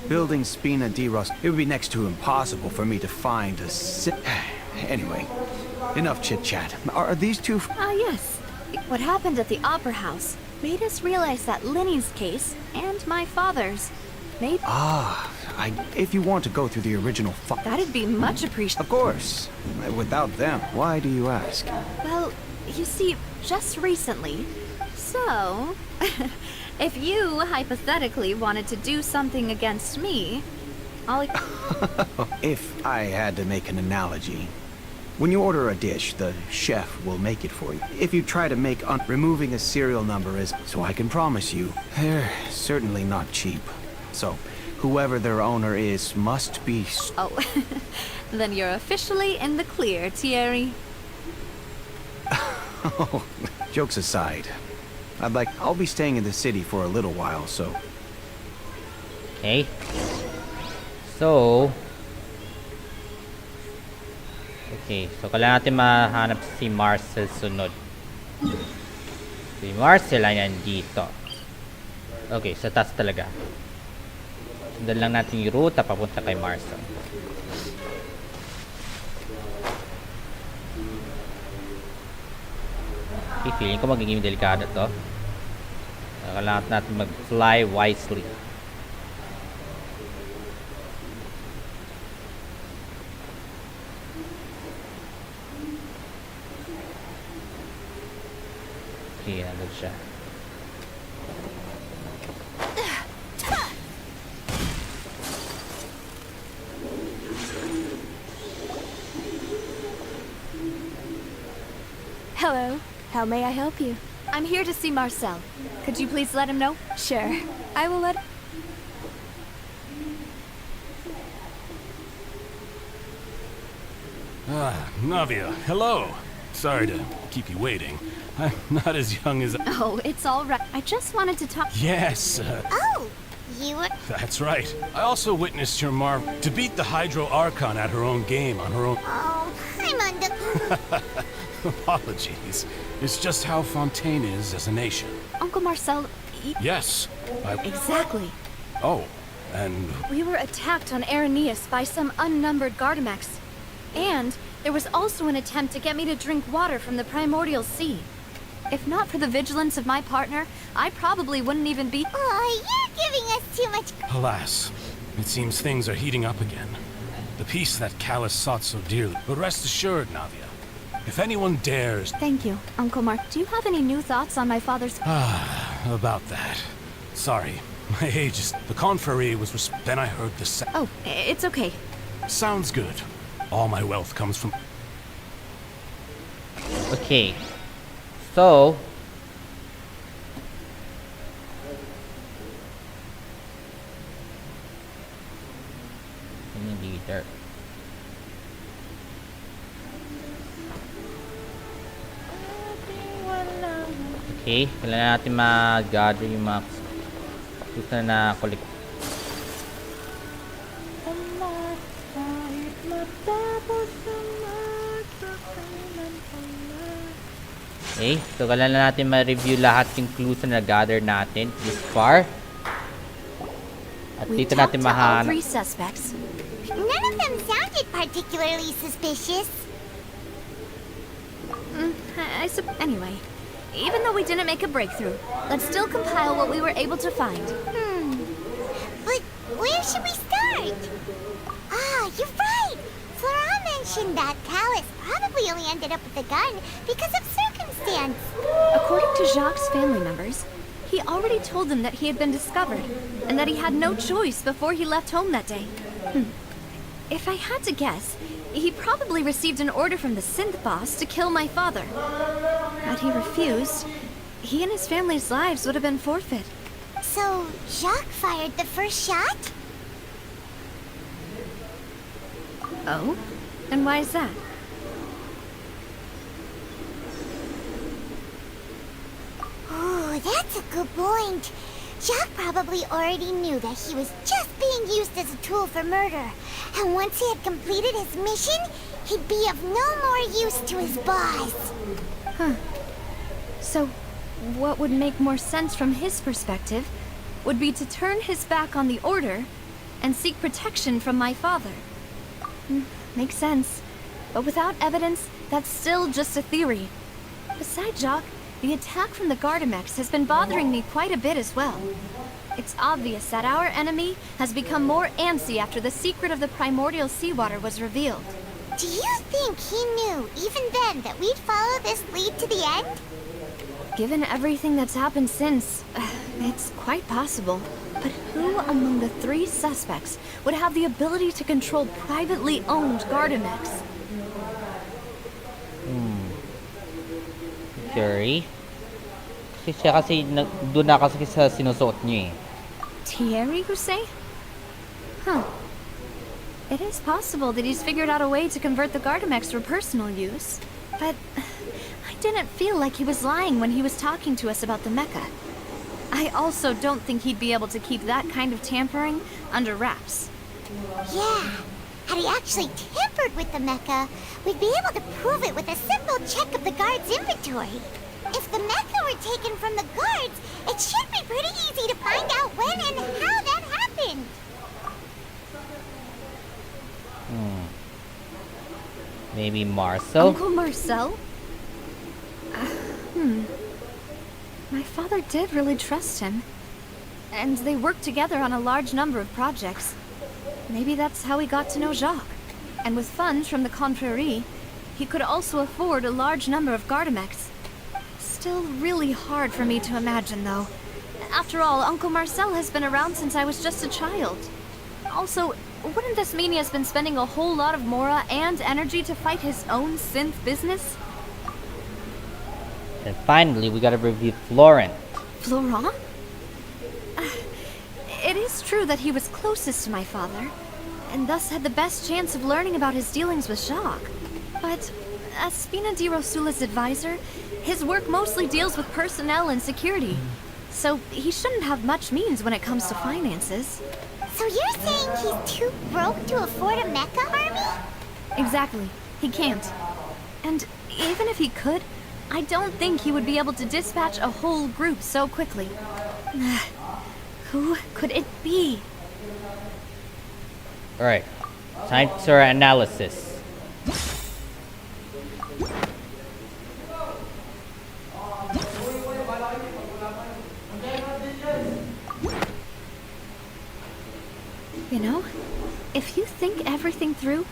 Building Spina di Ros, it would be next to impossible for me to find a Anyway, enough chit-chat. Are these two... Yes. What happened at the Opera House made us realize that Linny's case and my father's made... if you want to go through the original That'd be much appreciated. Of course. Without them, why do you ask? Well, you see, just recently. So, if you hypothetically wanted to do something against me, If I had to make an analogy, when you order a dish, the chef will make it for you. If you try to make removing a serial number is... So I can promise you, they're certainly not cheap. So, whoever their owner is must be... Oh, then you're officially in the clear, Thierry. Oh, jokes aside, I'll be staying in the city for a little while, so... Okay. So... Okay, so kailangan natin mahanap si Marcel sunod. Si Marcel ay nandito. Okay, sa taas talaga. Sundan lang natin yung ruta papunta kay Marcel. Okay, feeling ko magiging delikado to. Kailangan natin mag-fly wisely. Okay, nandun siya. Hello. How may I help you? I'm here to see Marcel. Could you please let him know? Sure. I will let... Navia, hello. Sorry to keep you waiting. I'm not as young as... Oh, it's all right. I just wanted to talk... Yes, Oh, you were... that's right. I also witnessed your to beat the Hydro Archon at her own game on her own... Oh, I'm under... Apologies. It's just how Fontaine is as a nation. Uncle Marcel... Yes, Exactly. Oh, and... We were attacked on Araneus by some unnumbered Gardamex. And there was also an attempt to get me to drink water from the primordial sea. If not for the vigilance of my partner, I probably wouldn't even be... Oh, you're giving us too much... Alas, it seems things are heating up again. The peace that Callus sought so dearly. But rest assured, Navia, if anyone dares... Thank you, Uncle Mark. Do you have any new thoughts on my father's... About that. Sorry, my age is... The confrérie was... Then I heard the Oh, it's okay. Sounds good. All my wealth comes from... Okay. So... Leader. Okay, kailangan natin mag-gather yung mga gusto na collect. Okay, so kailangan natin ma-review lahat yung clues na nag-gather natin this far. At We dito talked natin to all mahanap. 3 suspects. None of them sounded particularly suspicious. Anyway, even though we didn't make a breakthrough, let's still compile what we were able to find. But where should we start? Ah, you're right. Flora mentioned that Callus probably only ended up with the gun because of circumstance. According to Jacques' family members, he already told them that he had been discovered, and that he had no choice before he left home that day. If I had to guess, he probably received an order from the synth boss to kill my father. Had he refused, he and his family's lives would have been forfeit. So, Jacques fired the first shot? Oh? And why is that? Oh, that's a good point. Jacques probably already knew that he was just being used as a tool for murder. And once he had completed his mission, he'd be of no more use to his boss. So, what would make more sense from his perspective would be to turn his back on the Order and seek protection from my father. Makes sense. But without evidence, that's still just a theory. Besides Jacques, the attack from the Gardamex has been bothering me quite a bit as well. It's obvious that our enemy has become more antsy after the secret of the primordial seawater was revealed. Do you think he knew, even then, that we'd follow this lead to the end? Given everything that's happened since, it's quite possible. But who among the 3 suspects would have the ability to control privately owned Gardamex? Theory. Kasi siya kasi doon na kasi sa sinusuot niya eh. Thierry, you say? Huh. It is possible that he's figured out a way to convert the Gardamex for personal use. But I didn't feel like he was lying when he was talking to us about the mecha. I also don't think he'd be able to keep that kind of tampering under wraps. Yeah. Had he actually tampered with the mecha, we'd be able to prove it with a simple check of the guard's inventory. If the mecha were taken from the guards, it should be pretty easy to find out when and how that happened. Maybe Marcel? Uncle Marcel? father did really trust him. And they worked together on a large number of projects. Maybe that's how he got to know Jacques. And with funds from the Confrérie, he could also afford a large number of Gardamex. Still really hard for me to imagine, though. After all, Uncle Marcel has been around since I was just a child. Also, wouldn't this mean he has been spending a whole lot of mora and energy to fight his own synth business? And finally, we gotta review Florent. Florent? It is true that he was closest to my father, and thus had the best chance of learning about his dealings with Jacques. But as Spina di Rosula's advisor, his work mostly deals with personnel and security. So he shouldn't have much means when it comes to finances. So you're saying he's too broke to afford a mecha army? Exactly. He can't. And even if he could, I don't think he would be able to dispatch a whole group so quickly. Who could it be? Alright, time for our analysis. You know, if you think everything through,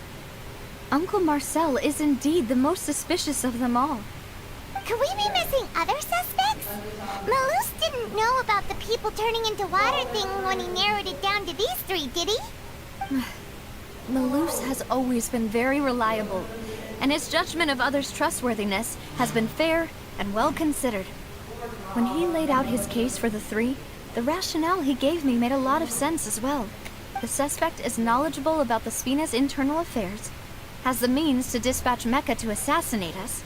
Uncle Marcel is indeed the most suspicious of them all. Could we be missing other suspects? Malus didn't know about the people turning into water thing when he narrowed it down to these three, did he? Malus has always been very reliable, and his judgment of others' trustworthiness has been fair and well considered. When he laid out his case for the three, the rationale he gave me made a lot of sense as well. The suspect is knowledgeable about the Spina's internal affairs, has the means to dispatch Mecha to assassinate us,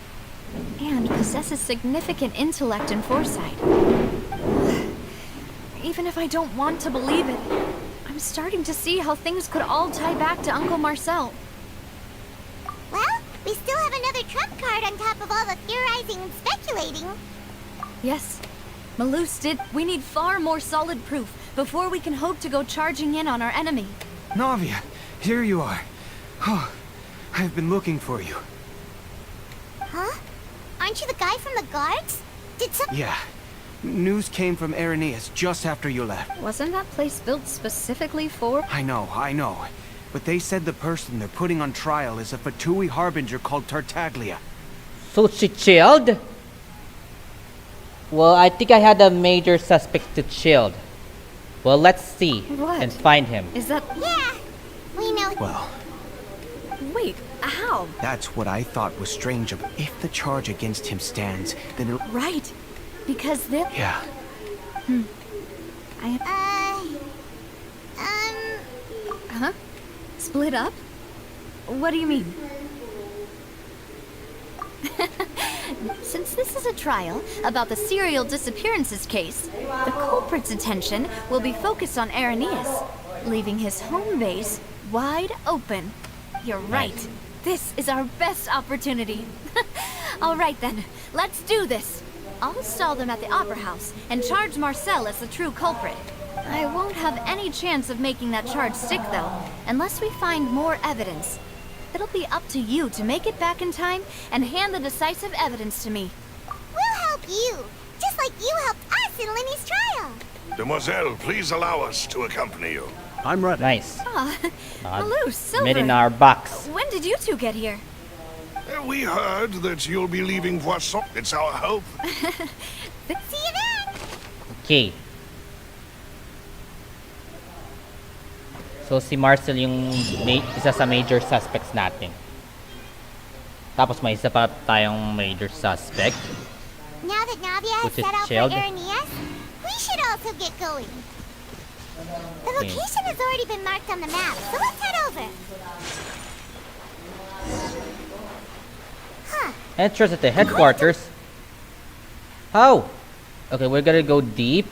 and possesses significant intellect and foresight. Even if I don't want to believe it, I'm starting to see how things could all tie back to Uncle Marcel. Well, we still have another trump card on top of all the theorizing and speculating. Yes, Malus did. We need far more solid proof before we can hope to go charging in on our enemy. Navia, here you are. Oh, I've been looking for you. Huh? Aren't you the guy from the guards? Did some— Yeah. News came from Irenaeus just after you left. Wasn't that place built specifically for— I know. But they said the person they're putting on trial is a Fatui harbinger called Tartaglia. So she chilled? Well, I think I had a major suspect to chilled. Well, let's see What? and find him. Is that— Yeah, we know. Well, Wait, how? that's what I thought was strange. If the charge against him stands, then it'll— Right. Because they— Yeah. Huh? Split up? What do you mean? Since this is a trial about the serial disappearances case, the culprit's attention will be focused on Irenaeus, leaving his home base wide open. You're right. This is our best opportunity. All right then, let's do this. I'll stall them at the Opera House and charge Marcel as the true culprit. I won't have any chance of making that charge stick, though, unless we find more evidence. It'll be up to you to make it back in time and hand the decisive evidence to me. We'll help you, just like you helped us in Lenny's trial. Demoiselle, please allow us to accompany you. I'm ready. Nice. Malus, Silver. Made in our box. When did you two get here? We heard that you'll be leaving Poisson. It's our hope. See you then. Okay. So si Marcel yung isa sa major suspects natin. Tapos may isa pa tayong major suspect. Now that Navia has Which is set out chilled. for Irenaeus, we should also get going. The location has already been marked on the map, so let's head over. Huh. Entrance at the headquarters. How? Okay, we're gonna go deep.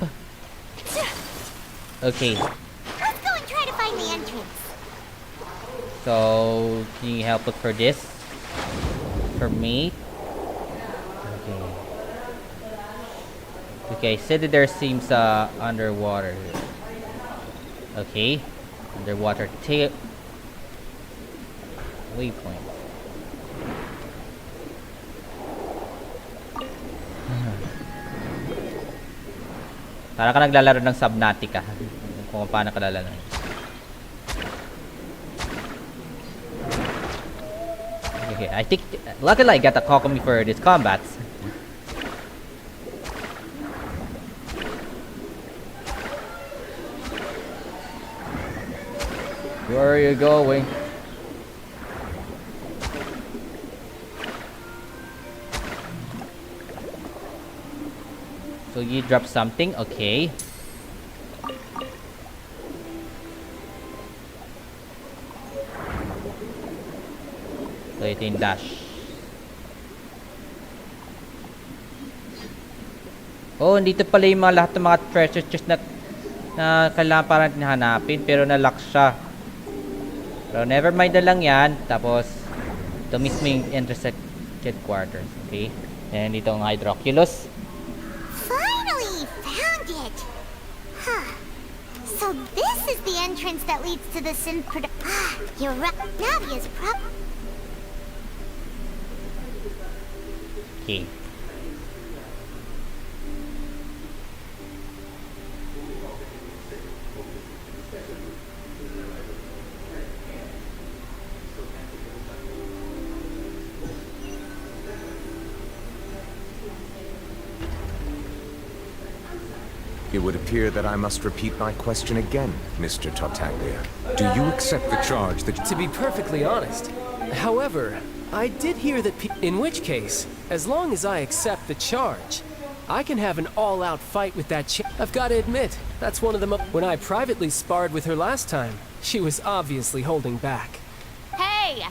Okay, Let's go and try to find the entrance. so can you help look for this? For me? Okay. Okay, city there seems underwater. Okay. Underwater tail waypoint. Para ka naglalaro ng Subnautica. Kung paano ka lalaro. Okay, I think luckily I got a Kokomi for this combat. Where are you going? So you drop something, okay. So ito yung dash. Oh, dito pala yung mga lahat ng mga treasure chest na kailangan parang hanapin pero na-lock siya. Pero never mind na lang yan. Tapos ito mismo yung intersected quarters, okay. And dito ang Hydroculus. Finally found it! Huh. So this is the entrance that leads to the Sin you're right. Navia's Okay. It would appear that I must repeat my question again, Mr. Tartaglia. Do you accept the charge that... To be perfectly honest, however, I did hear that in which case, as long as I accept the charge, I can have an all-out fight with that I've got to admit, that's one of the when I privately sparred with her last time, she was obviously holding back. Hey!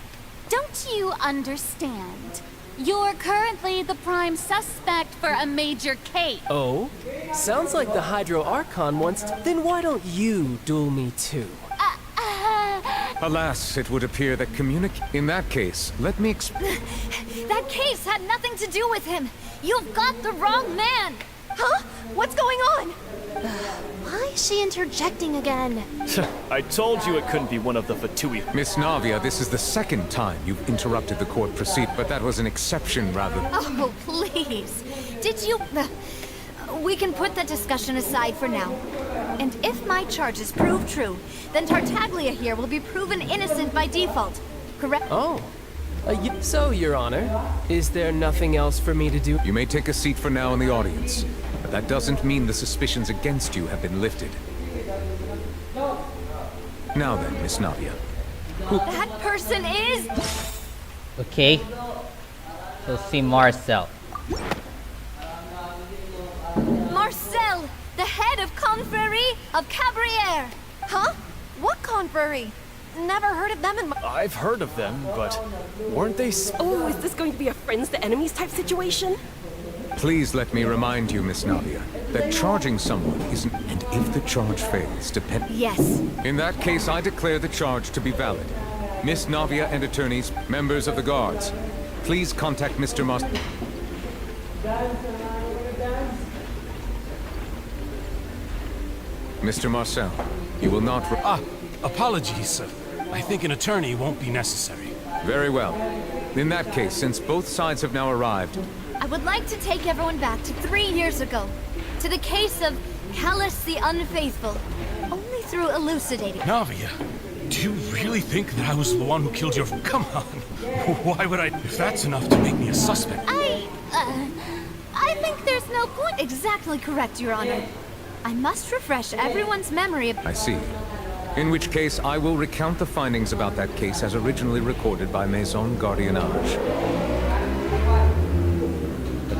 Don't you understand? You're currently the prime suspect for a major case. Oh? Sounds like the Hydro Archon wants to... Then why don't you duel me too? Alas, it would appear that In that case, let me That case had nothing to do with him. You've got the wrong man. Huh? What's going on? Why is she interjecting again? I told you it couldn't be one of the Fatui. Miss Navia, this is the second time you've interrupted the court proceed, but that was an exception rather... Oh, please. Did you... We can put that discussion aside for now. And if my charges prove true, then Tartaglia here will be proven innocent by default. Correct? Oh. So, Your Honor, is there nothing else for me to do? You may take a seat for now in the audience, but that doesn't mean the suspicions against you have been lifted. Now then, Miss Navia. That person is... Okay. So see Marcel. Marcel, the head of Confrérie of Cabriere. Huh? What confrérie? Never heard of them in my... I've heard of them, but weren't they... Oh, is this going to be a friends to enemies type situation? Please let me remind you, Miss Navia, that charging someone isn't... And if the charge fails, depend... Yes. In that case, I declare the charge to be valid. Miss Navia and attorneys, members of the guards, please contact Mr. Mr. Marcel, you will not... Apologies, sir. I think an attorney won't be necessary. Very well. In that case, since both sides have now arrived... I would like to take everyone back to 3 years ago. To the case of Callus the Unfaithful. Only through elucidating... Navia, do you really think that I was the one who killed your... Come on. Why would I... If that's enough to make me a suspect... I think there's no point... Exactly correct, Your Honor. I must refresh everyone's memory of... I see. In which case, I will recount the findings about that case as originally recorded by Maison Gardiennage.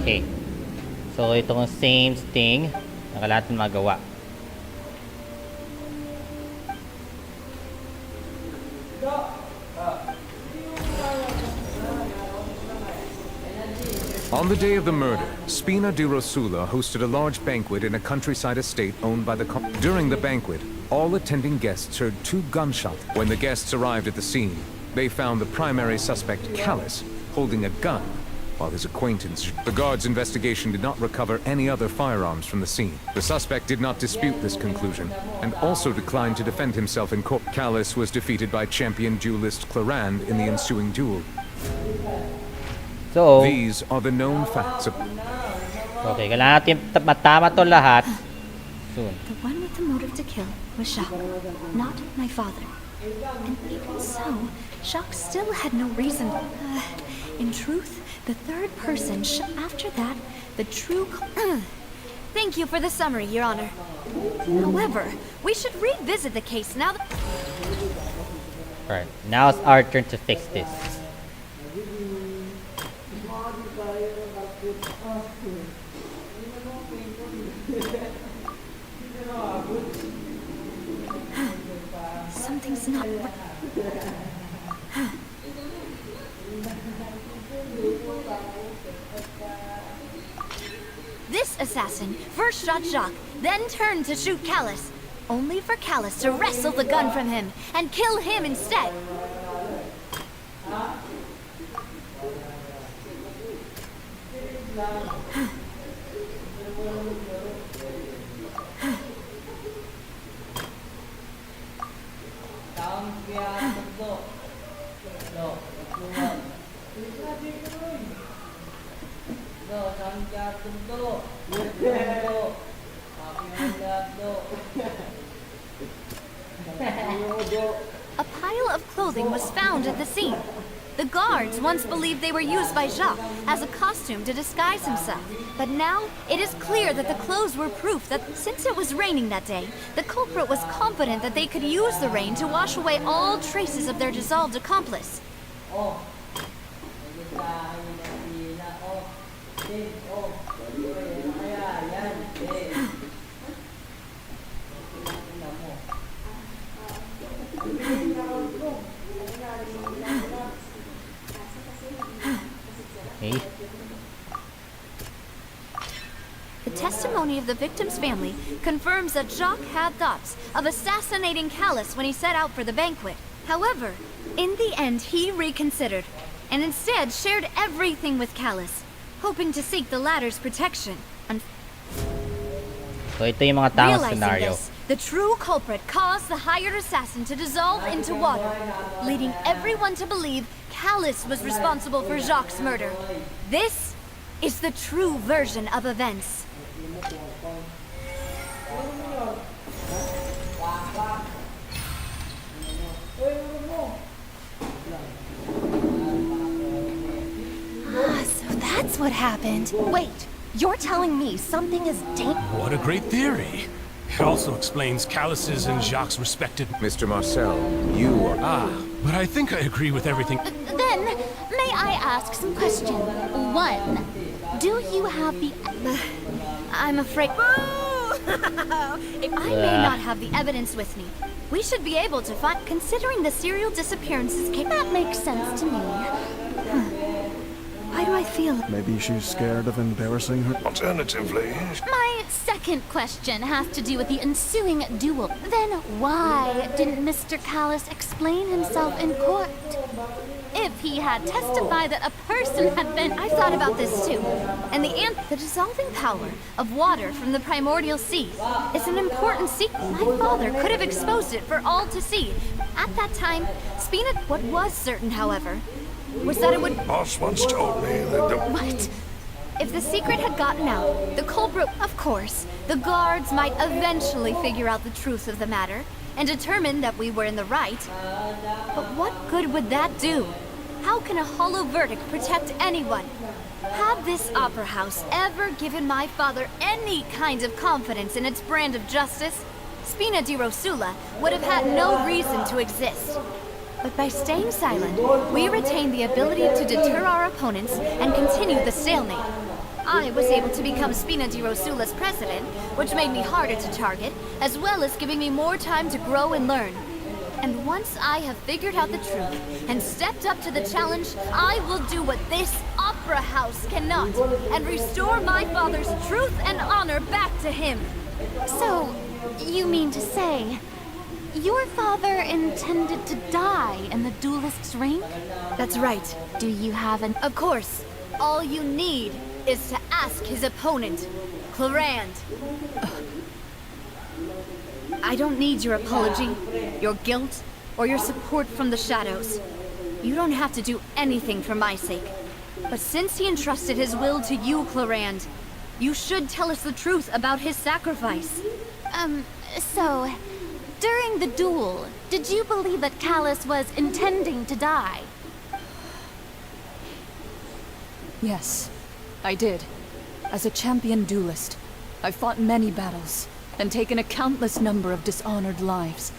Okay. So, itong same thing na lahat ng magawa. On the day of the murder, Spina di Rosula hosted a large banquet in a countryside estate owned by the... During the banquet, all attending guests heard 2 gunshots. When the guests arrived at the scene, they found the primary suspect, Callus, holding a gun, while his acquaintance... The guards' investigation did not recover any other firearms from the scene. The suspect did not dispute this conclusion, and also declined to defend himself in court. Callus was defeated by champion duelist Clarand in the ensuing duel. So, these are the known facts of... Okay, kailangan natin matama to lahat soon. The one with the motive to kill was Jacques, not my father. And even so, Jacques still had no reason. In truth, the third person, after that, the true... Thank you for the summary, Your Honor. However, we should revisit the case now that... Alright, now it's our turn to fix this. Something's not... This assassin first shot Jacques, then turned to shoot Callus, only for Callus to wrestle the gun from him and kill him instead. A pile of clothing was found at the scene. The guards once believed they were used by Jacques as a costume to disguise himself. But now, it is clear that the clothes were proof that since it was raining that day, the culprit was confident that they could use the rain to wash away all traces of their dissolved accomplice. Okay. The testimony of the victim's family confirms that Jacques had thoughts of assassinating Callus when he set out for the banquet. However, in the end, he reconsidered, and instead shared everything with Callus, hoping to seek the latter's protection. So ito yung mga tamang Realizing scenario. this, the true culprit caused the hired assassin to dissolve into water, leading everyone to believe Callus was responsible for Jacques' murder. This is the true version of events. So that's what happened. Wait, you're telling me something is What a great theory. It also explains Callus's and Jacques' respective... Mr. Marcel, you are... Ah, but I think I agree with everything... Then, may I ask some questions? One, do you have the... I'm afraid... I may not have the evidence with me. We should be able to find... Considering the serial disappearances case... That makes sense to me. Why do I feel... Maybe she's scared of embarrassing her. Alternatively, My second question has to do with the ensuing duel. Then why didn't Mr. Callus explain himself in court? If he had testified that a person had been... I've thought about this too. And the dissolving power of water from the primordial sea is an important secret. My father could have exposed it for all to see. At that time, Spina... What was certain, however, was that it would... boss once told me that the... What? If the secret had gotten out, the culprit... Of course, the guards might eventually figure out the truth of the matter and determine that we were in the right. But what good would that do? How can a hollow verdict protect anyone? Had this opera house ever given my father any kind of confidence in its brand of justice, Spina di Rosula would have had no reason to exist. But by staying silent, we retain the ability to deter our opponents and continue the stalemate. I was able to become Spina di Rosula's president, which made me harder to target, as well as giving me more time to grow and learn. And once I have figured out the truth and stepped up to the challenge, I will do what this opera house cannot and restore my father's truth and honor back to him. So, you mean to say, your father intended to die in the duelist's ring? That's right. Do you have an... Of course. All you need is to ask his opponent, Clarand. I don't need your apology, your guilt, or your support from the shadows. You don't have to do anything for my sake. But since he entrusted his will to you, Clarand, You should tell us the truth about his sacrifice. So, during the duel, did you believe that Callus was intending to die? Yes, I did. As a champion duelist, I've fought many battles and taken a countless number of dishonored lives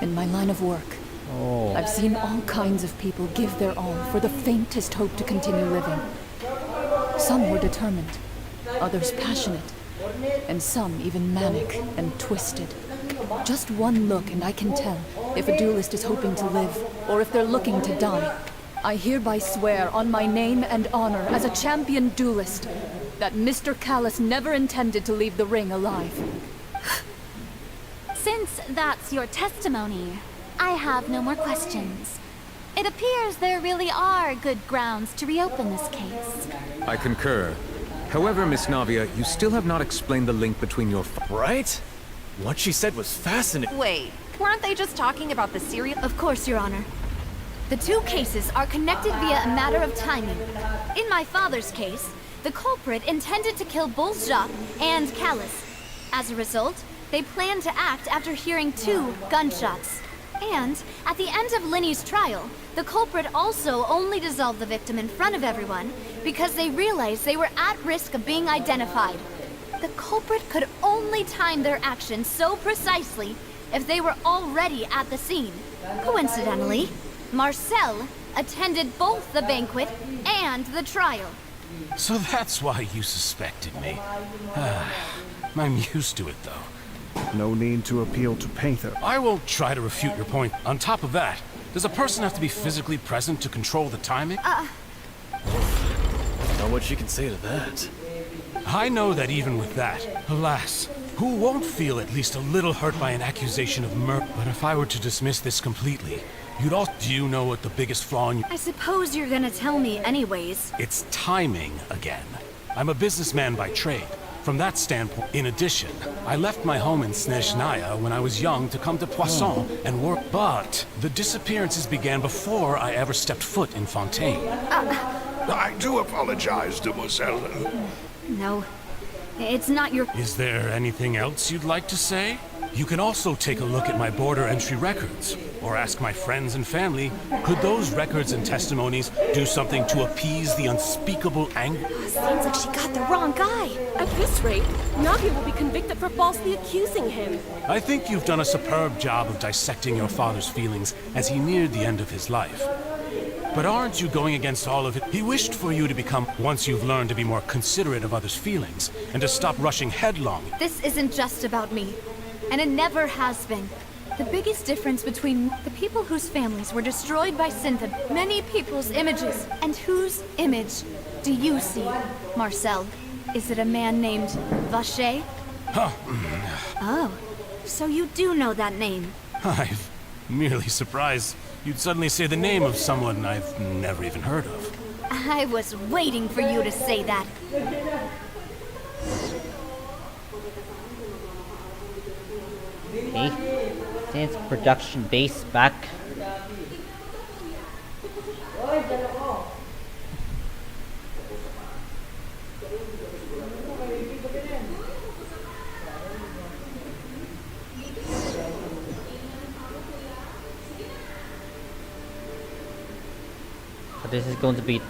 in my line of work. Oh. I've seen all kinds of people give their all for the faintest hope to continue living. Some were determined, others passionate, and some even manic and twisted. Just one look and I can tell if a duelist is hoping to live or if they're looking to die. I hereby swear on my name and honor as a champion duelist that Mr. Callus never intended to leave the ring alive. Since that's your testimony, I have no more questions. It appears there really are good grounds to reopen this case. I concur. However, Miss Navia, you still have not explained the link between your Right? What she said was fascinating. Wait, weren't they just talking about the serial? Of course, Your Honor. The two cases are connected via a matter of timing. In my father's case, the culprit intended to kill both Jacques and Callus. As a result, they planned to act after hearing 2 gunshots. And at the end of Linny's trial, the culprit also only dissolved the victim in front of everyone because they realized they were at risk of being identified. The culprit could only time their actions so precisely if they were already at the scene. Coincidentally, Marcel attended both the banquet and the trial. So that's why you suspected me. I'm used to it, though. No need to appeal to Painter. I won't try to refute your point. On top of that, does a person have to be physically present to control the timing? Know what she can say to that. I know that even with that, alas, who won't feel at least a little hurt by an accusation of murder? But if I were to dismiss this completely, you'd all... Do you know what the biggest flaw in... I suppose you're gonna tell me anyways. It's timing again. I'm a businessman by trade. From that standpoint, in addition, I left my home in Snezhnaya when I was young to come to Poisson and work. But the disappearances began before I ever stepped foot in Fontaine. I do apologize, demoiselle. No, it's not your... Is there anything else you'd like to say? You can also take a look at my border entry records, or ask my friends and family, could those records and testimonies do something to appease the unspeakable anger? Seems like she got the wrong guy. At this rate, Navi will be convicted for falsely accusing him. I think you've done a superb job of dissecting your father's feelings as he neared the end of his life. But aren't you going against all of it? He wished for you to become, once you've learned to be more considerate of others' feelings, and to stop rushing headlong. This isn't just about me, and it never has been. The biggest difference between the people whose families were destroyed by Syntha, many people's images, and whose image do you see, Marcel? Is it a man named Vacher? Huh. Oh, so you do know that name. I'm merely surprised you'd suddenly say the name of someone I've never even heard of. I was waiting for you to say that. Okay. Since production base back. So this is going to be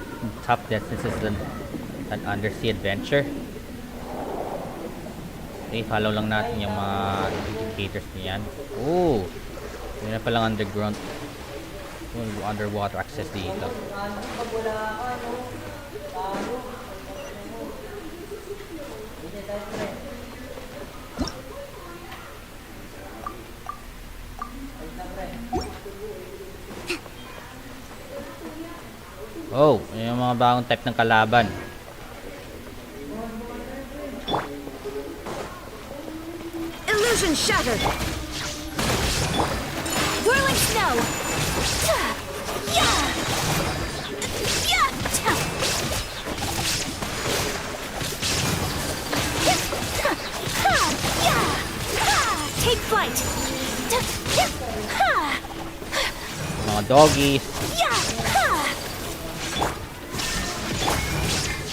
tough since this is an undersea adventure. Okay, follow lang natin yung mga indicators niyan. Oh! Yun na palang underground. Underwater access dito. Oh! Yung mga bagong type ng kalaban. Illusion shattered! Whirling snow! Take flight! Mga doggies.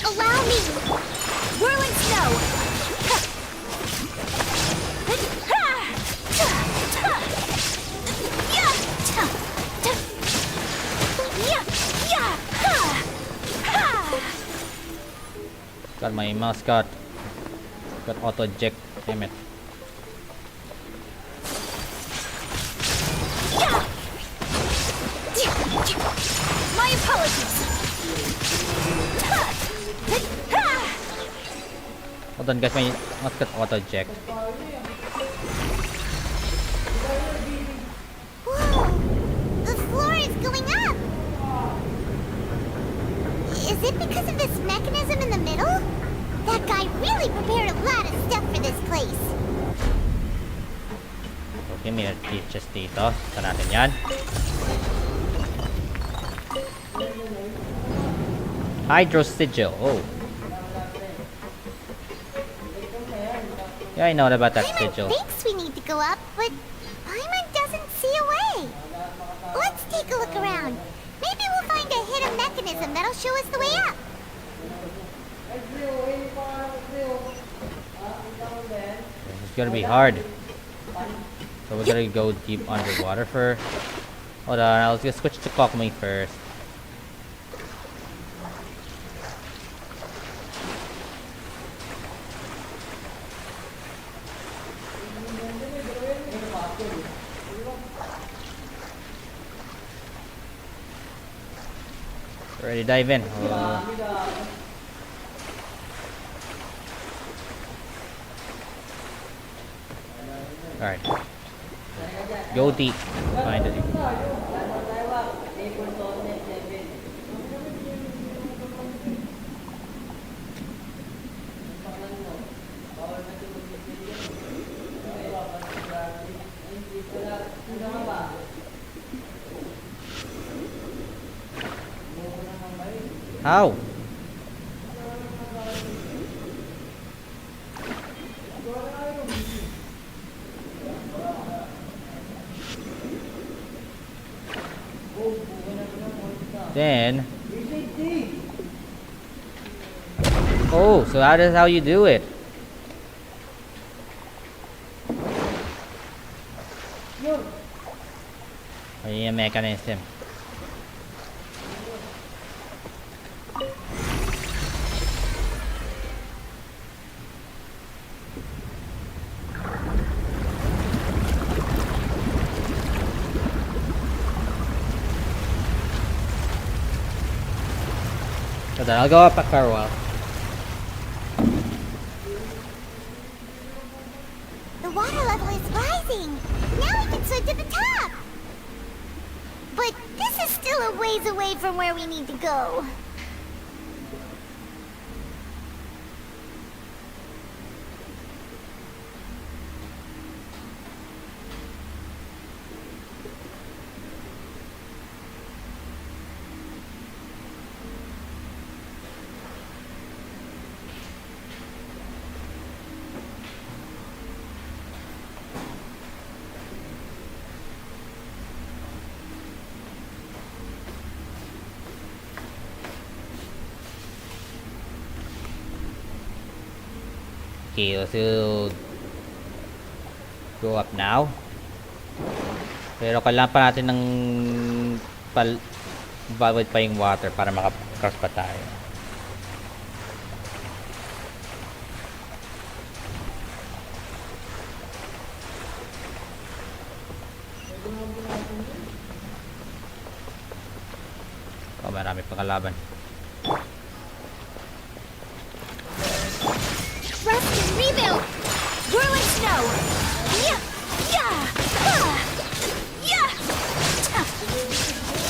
Allow me! Whirling snow! Got my mascot. Got auto eject. Damn it. My apologies! Hold on guys, my mascot auto eject. Whoa! The floor is going up! Is it because of this mechanism in the middle? That guy really prepared a lot of stuff for this place. Okay, may teachers dito. Saan natin yan? Hydro Sigil. Oh. Yeah, I know about that sigil. Paimon thinks we need to go up, but Paimon doesn't see a way. Let's take a look around. Maybe we'll find a hidden mechanism that'll show us the way up. It's gonna be hard. So we're gonna go deep underwater first. Hold on, I'll just switch to Kokumi first. Ready to dive in. Alright. Go deep. Finally. How? Then oh, so that is how you do it. Ayun yung mechanism. So then I'll go up for a while. The water level is rising. Now we can swim to the top. But this is still a ways away from where we need to go. Okay, let's go up now. Pero kailangan pa natin ng bawad pa yung water para maka-cross pa tayo. Oh, marami pang kalaban. Rest and rebuild! Whirling snow! Yeah! Yeah! Ah! Yeah! Ta!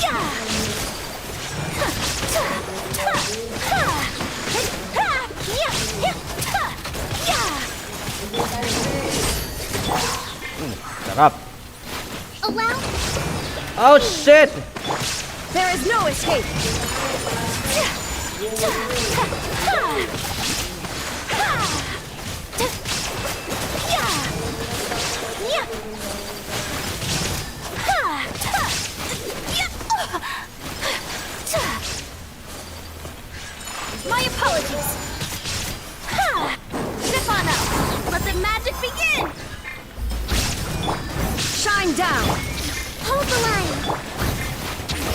Yeah! Ha! Ta! Ta! Ha! Ha! Yeah! Yeah! Ta! Yeah! Sarap! Allow... Oh shit! There is no escape! My apologies! Shine down! Hold the line!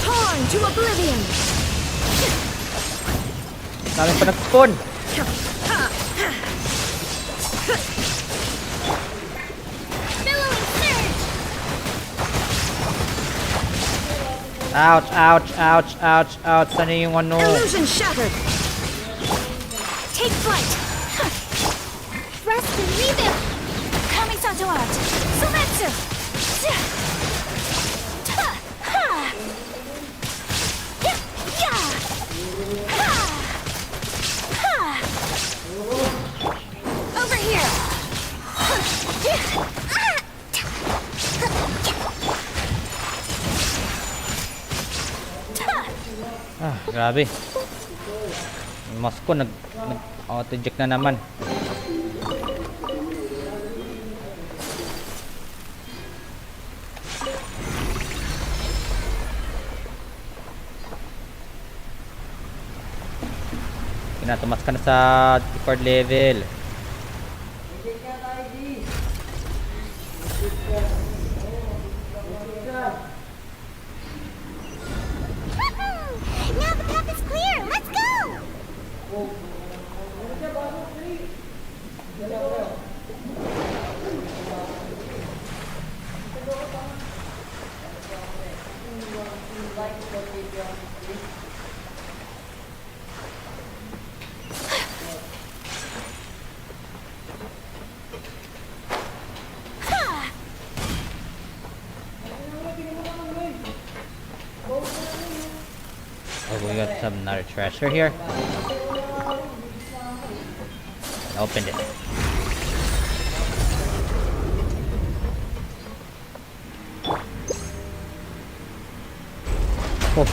Torn to oblivion! Dami pa nag-spawn. Billowing surge! Ouch, ouch, ouch, ouch, ouch. Sana yung ano? Illusion shattered! Take flight! Rest and rebuild! Kamisato art. Sumetsu. Over here! Ah, grabe. Yung mouse ko auto-eject na naman. Tumas ka na sa 3rd level. Now the path is clear! Let's go! Oh, we got some another treasure here. Opened it. Oh.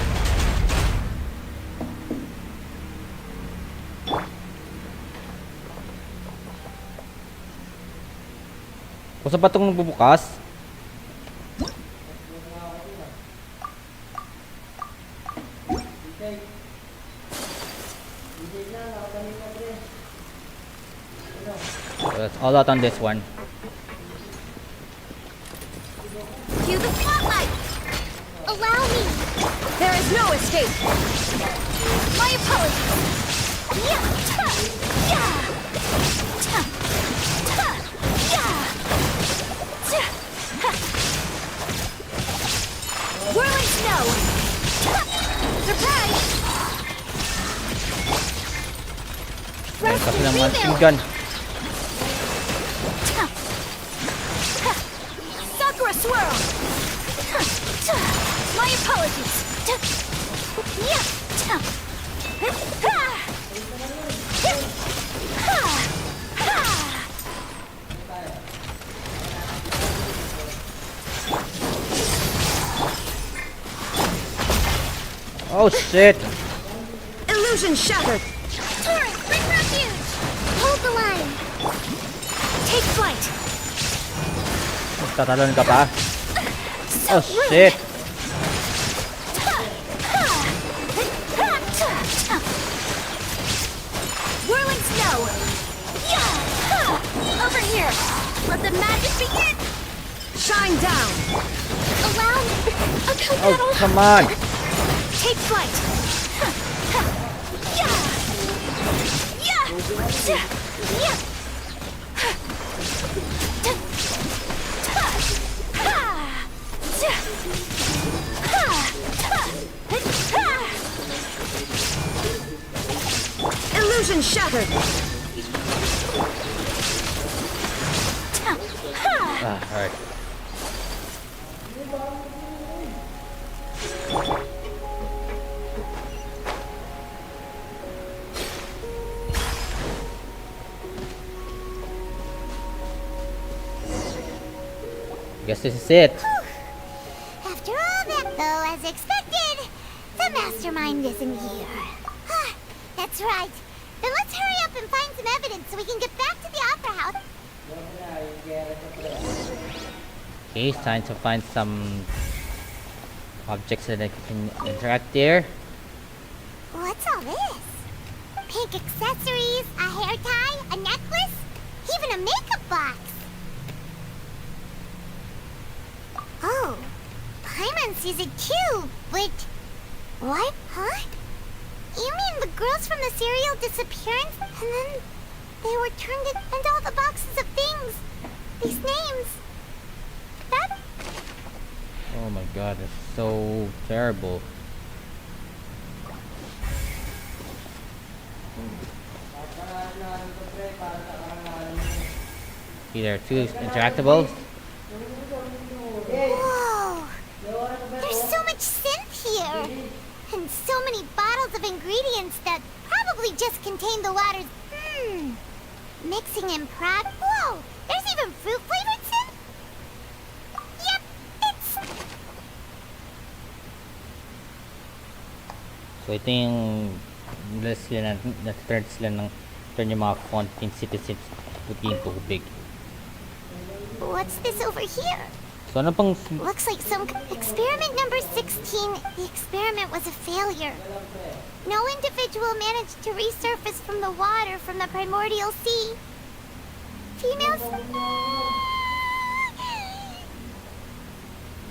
Kung saan ba itong bubukas? So that's all out on this one. Cue the spotlight! Allow me! There is no escape! My apologies! Yeah! Ta! Yeah! Ta! Ta! Yeah! Ta! Ha! Whirling snow! Ta! Surprise! Meron kasi ng machine gun. Sakura swirl! My apologies! Yeah! Oh shit! Illusion shattered! Torrent, bring refuge! Hold the line! Take flight! Tatalon ka pa? Oh shit! Whirling snow! Yeah! Over here! Let the magic begin! Shine down! Allow me! Oh, come on! Take flight! Yeah! Yeah! Yeah! Illusion shattered! Alright. Guess this is it. After all that, though, as expected, the mastermind isn't here. That's right. Then let's hurry up and find some evidence so we can get back to the opera house. Okay, it's time to find some objects that I can interact there. What's all this? Pink accessories, a hair tie, a necklace, even a makeup box. Paimon sees it too, but... What? Huh? You mean the girls from the serial disappearance? And then they were turned into all the boxes of things. These names. That... Oh my god, it's so terrible. See, there are two interactables. Whoa! There's so much synth here! And so many bottles of ingredients that probably just contain the water's... Mixing in prod... Whoa! There's even fruit-flavored synth? Yep, it's... So ito yung turn yung mga content citizens puti yung tubig. What's this over here? So ano pang... Looks like some... Experiment number 16. The experiment was a failure. No individual managed to resurface from the water from the primordial sea. Females...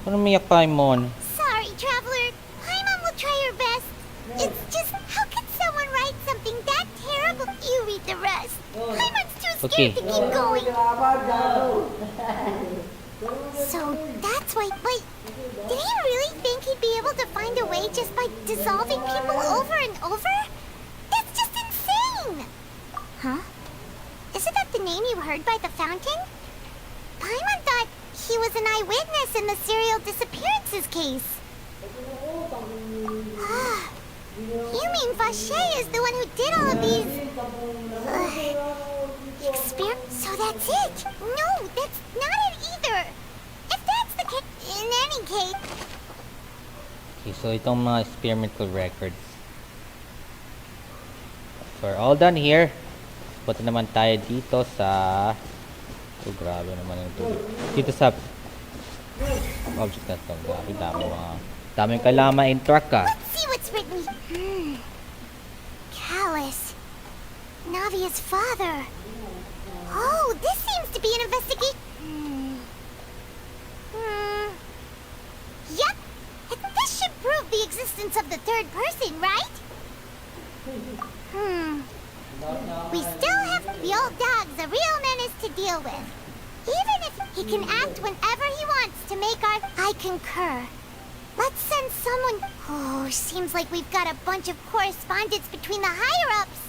Ano umiyak Paimon? Sorry, traveler. Paimon will try her best. It's just, how can someone write something that terrible? You read the rest. Paimon's too scared to keep going. So that's why, but did he really think he'd be able to find a way just by dissolving people over and over? That's just insane! Huh? Isn't that the name you heard by the fountain? Paimon thought he was an eyewitness in the serial disappearances case. You mean Vache is the one who did all of these... So that's it! No, that's not it either! If that's the case... In any case... Okay, so itong mga experimental records. So we're all done here. Punta naman tayo dito sa... Oh, grabe naman yung tubig. Dito sa... object na ito. Grabe, daming kailangan ma-interact ka. Let's see what's written. Callus. Navia's father. Oh, this seems to be an investigation. Yep. This should prove the existence of the third person, right? We still have the old dog's a real menace to deal with. Even if he can act whenever he wants to make our... I concur. Let's send someone... Oh, seems like we've got a bunch of correspondence between the higher-ups.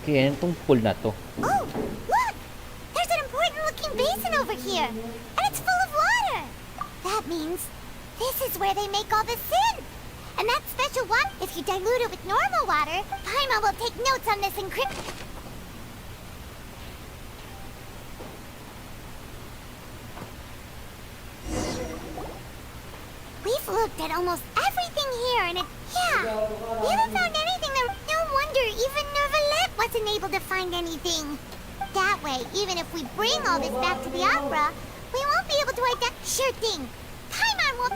Okay, ano tong pool na to? Oh, look! There's an important-looking basin over here. And it's full of water. That means this is where they make all the synth. And that special one, if you dilute it with normal water, Paimon will take notes on this encrypt... We've looked at almost everything here, and yeah, we haven't found anything that... No wonder even Nervalet wasn't able to find anything. That way, even if we bring all this back to the opera, we won't be able to identify... Sure thing. Paimon will...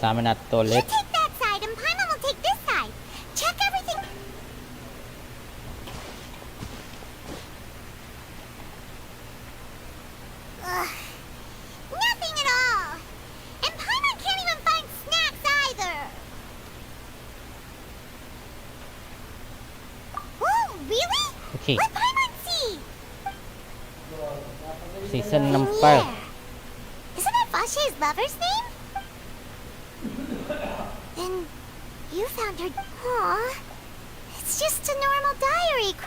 Kasama natin to ulit. You take that side and Paimon will take this side. Check everything. Nothing at all. And Paimon can't even find snacks either. Oh, really? Okay. Let Paimon see. Season ng file. Isn't that Vache's lover's name? Then You found her... Aw. It's just a normal diary.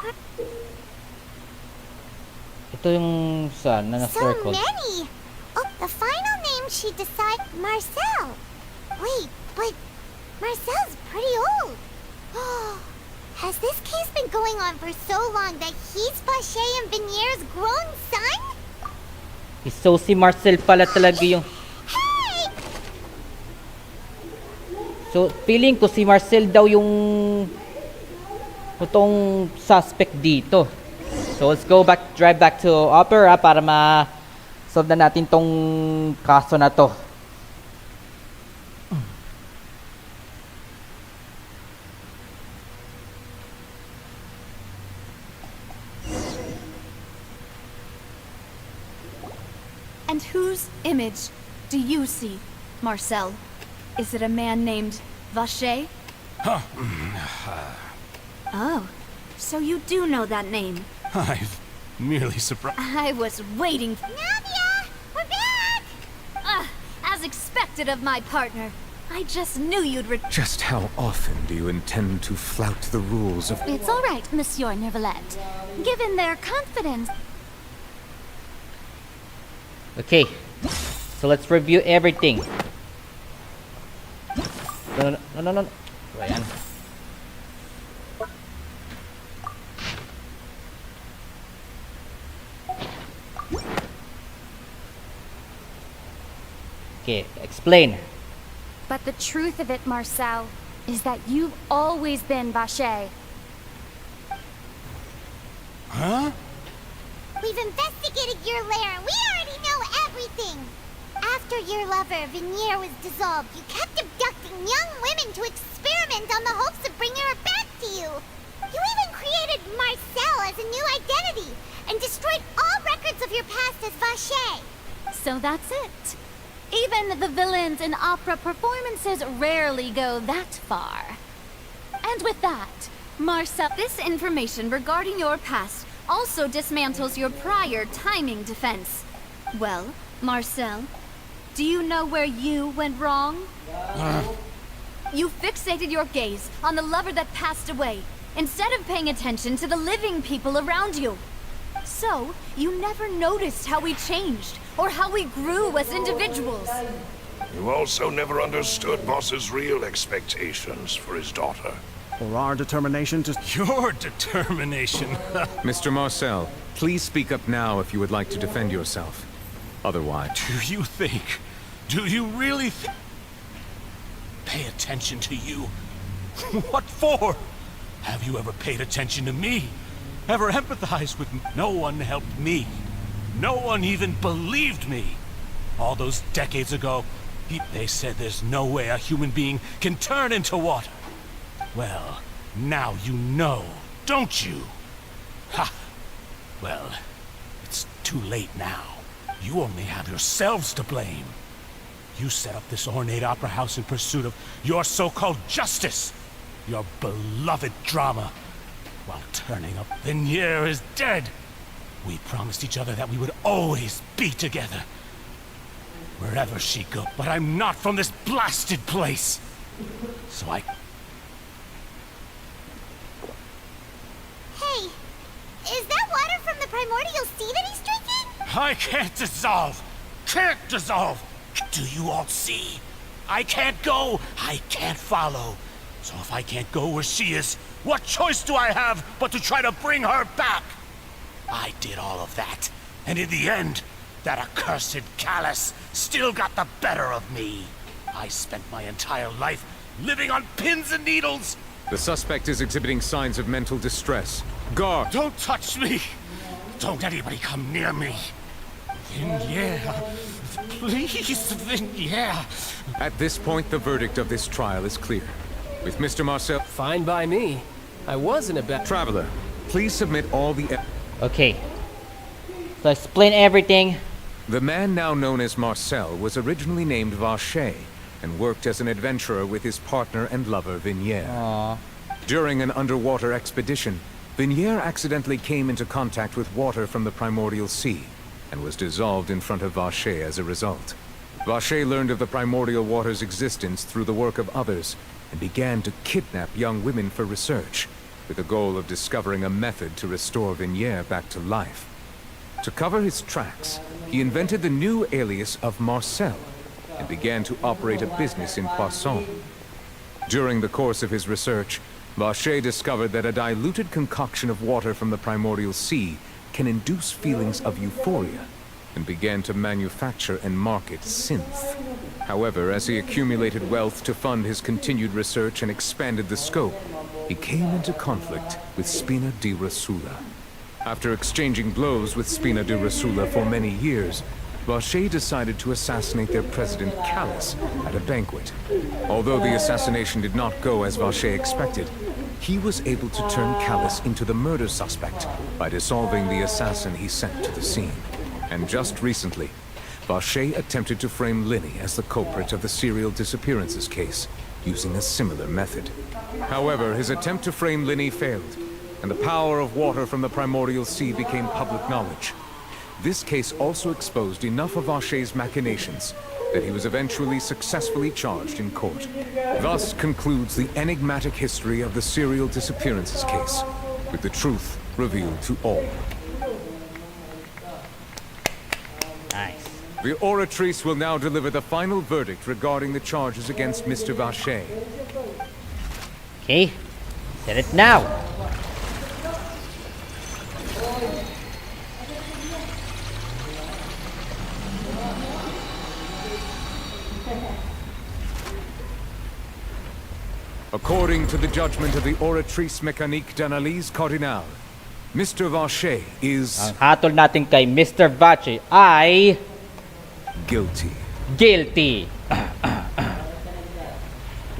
Ito yung saan na So na-circle. many! Oh, the final name she decided... Marcel! Wait, but... Marcel's pretty old. Has this case been going on for so long that he's Vacher and Vinier's grown son? So si Marcel pala talaga yung... Hey! So, feeling ko si Marcel daw yung totoong suspect dito. So, let's drive back to Opera para ma-solve na natin tong kaso na to. And whose image do you see, Marcel? Is it a man named Vacher? Huh. Oh, so you do know that name. I've merely surprised. I was waiting. Navia! We're back! As expected of my partner. I just knew you'd Just how often do you intend to flout the rules of... It's all right, Monsieur Neuvillette. Given their confidence... Okay, so let's review everything. No. Ayan. Okay, explain. But the truth of it, Marcel, is that you've always been Vacher. Huh? We've investigated your lair. We already know everything. After your lover, Vinier, was dissolved, you kept abducting young women to experiment on the hopes of bringing her back to you. You even created Marcel as a new identity and destroyed all records of your past as Vacher. So that's it. Even the villains in opera performances rarely go that far. And with that, Marcel... This information regarding your past also dismantles your prior timing defense. Well, Marcel, do you know where you went wrong? You fixated your gaze on the lover that passed away, instead of paying attention to the living people around you. So, you never noticed how we changed, or how we grew as individuals. You also never understood Boss's real expectations for his daughter. Or our determination to... Your determination. Mr. Marcel, please speak up now if you would like to defend yourself. Otherwise... Do you really pay attention to you? What for? Have you ever paid attention to me? Ever empathized with me? No one helped me. No one even believed me. All those decades ago, they said there's no way a human being can turn into water. Well, now you know, don't you? Ha! Well, it's too late now. You only have yourselves to blame. You set up this ornate opera house in pursuit of your so-called justice. Your beloved drama. While turning up, Vinier is dead. We promised each other that we would always be together. Wherever she goes. But I'm not from this blasted place. So I... Hey, is that water from the primordial sea that he's drinking? I can't dissolve. Can't dissolve. Do you all see? I can't go. I can't follow. So if I can't go where she is, what choice do I have but to try to bring her back? I did all of that, and in the end, that accursed Callus still got the better of me. I spent my entire life living on pins and needles. The suspect is exhibiting signs of mental distress. Guard! Don't touch me! Don't anybody come near me! Vinier, please, Vinier. At this point, the verdict of this trial is clear. With Mr. Marcel... Fine by me. I wasn't a bad... Traveler, please submit all the... Okay. So explain everything. The man now known as Marcel was originally named Vacher and worked as an adventurer with his partner and lover Vinier. Aww. During an underwater expedition, Vinier accidentally came into contact with water from the primordial sea and was dissolved in front of Vacher as a result. Vacher learned of the primordial water's existence through the work of others and began to kidnap young women for research, with the goal of discovering a method to restore Vignier back to life. To cover his tracks, he invented the new alias of Marcel and began to operate a business in Poisson. During the course of his research, Vacher discovered that a diluted concoction of water from the primordial sea can induce feelings of euphoria, and began to manufacture and market synth. However, as he accumulated wealth to fund his continued research and expanded the scope, he came into conflict with Spina di Rosula. After exchanging blows with Spina di Rosula for many years, Vacher decided to assassinate their president Callus at a banquet. Although the assassination did not go as Vacher expected, he was able to turn Callus into the murder suspect by dissolving the assassin he sent to the scene. And just recently, Vacher attempted to frame Linny as the culprit of the serial disappearances case, using a similar method. However, his attempt to frame Linny failed, and the power of water from the primordial sea became public knowledge. This case also exposed enough of Vacher's machinations that he was eventually successfully charged in court. Thus concludes the enigmatic history of the serial disappearances case, with the truth revealed to all. Nice. The Oratrice will now deliver the final verdict regarding the charges against Mr. Vacher. Okay. Get it now. According to the judgment of the Oratrice Mécanique d'Analyse Cardinal, Mr. Vacher is... Ang hatol natin kay Mr. Vacher ay... guilty. Guilty.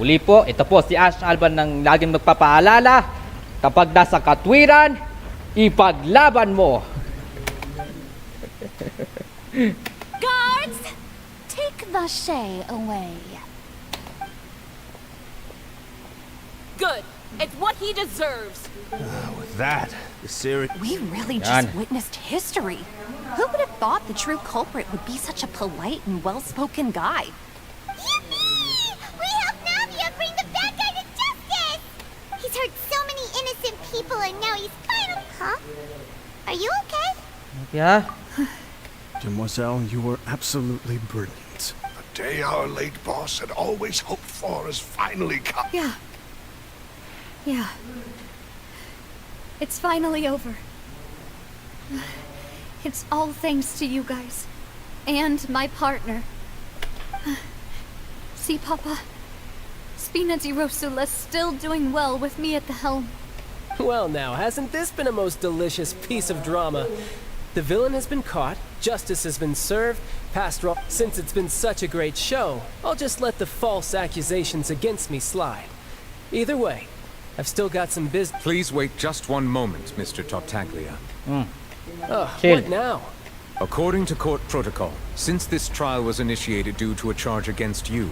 Uli po, ito po si Ash Alban ng laging magpapaalala, kapag nasa katwiran, ipaglaban mo. Guards! Take Vacher away. Good. It's what he deserves. With that, the series... We really Yan. just witnessed history. Who would have thought the true culprit would be such a polite and well-spoken guy? Yippee! We helped Navia bring the bad guy to justice! He's hurt so many innocent people and now he's kind of... Huh? Are you okay? Yeah? Demoiselle, you were absolutely brilliant. The day our late boss had always hoped for has finally come. Yeah. Yeah. It's finally over. It's all thanks to you guys. And my partner. See, Papa? Spina di Rosula's still doing well with me at the helm. Well now, hasn't this been a most delicious piece of drama? The villain has been caught, justice has been served, past wrong. Since it's been such a great show, I'll just let the false accusations against me slide. Either way, I've still got some business. Please wait just one moment, Mr. Tartaglia. What now? According to court protocol, since this trial was initiated due to a charge against you,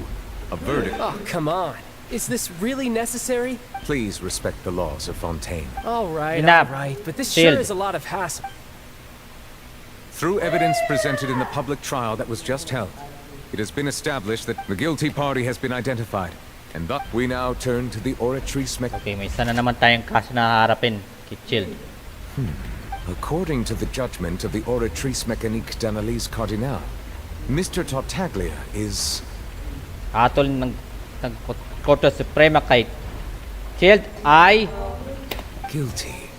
a verdict... Oh, come on. Is this really necessary? Please respect the laws of Fontaine. All right, but this Chill. sure is a lot of hassle. Through evidence presented in the public trial that was just held, it has been established that the guilty party has been identified, and thus we now turn to the Oratrice Okay, may isa na naman tayong kaso na haharapin. Chill. According to the judgment of the Oratrice Mécanique d'Analyse Cardinal, Mr. Tartaglia is... Hatol ng Korte Suprema kay Child ay... guilty.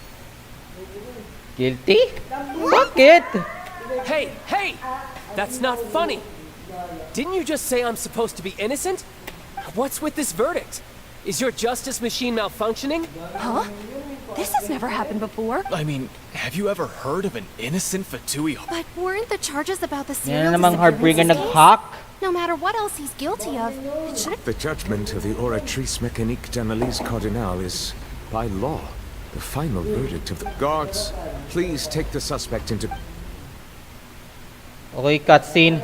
Guilty? Bakit? Hey! That's not funny! Didn't you just say I'm supposed to be innocent? What's with this verdict? Is your justice machine malfunctioning? Huh? This has never happened before. I mean, have you ever heard of an innocent Fatui? But weren't the charges about the Yan serial na namang heartbreaker disappearances nag-hack. case? No matter what else he's guilty of, it should The judgment of the Oratrice Mécanique d'Analyse Cardinal is, by law, the final verdict of the... Guards, please take the suspect into... Okay, cutscene.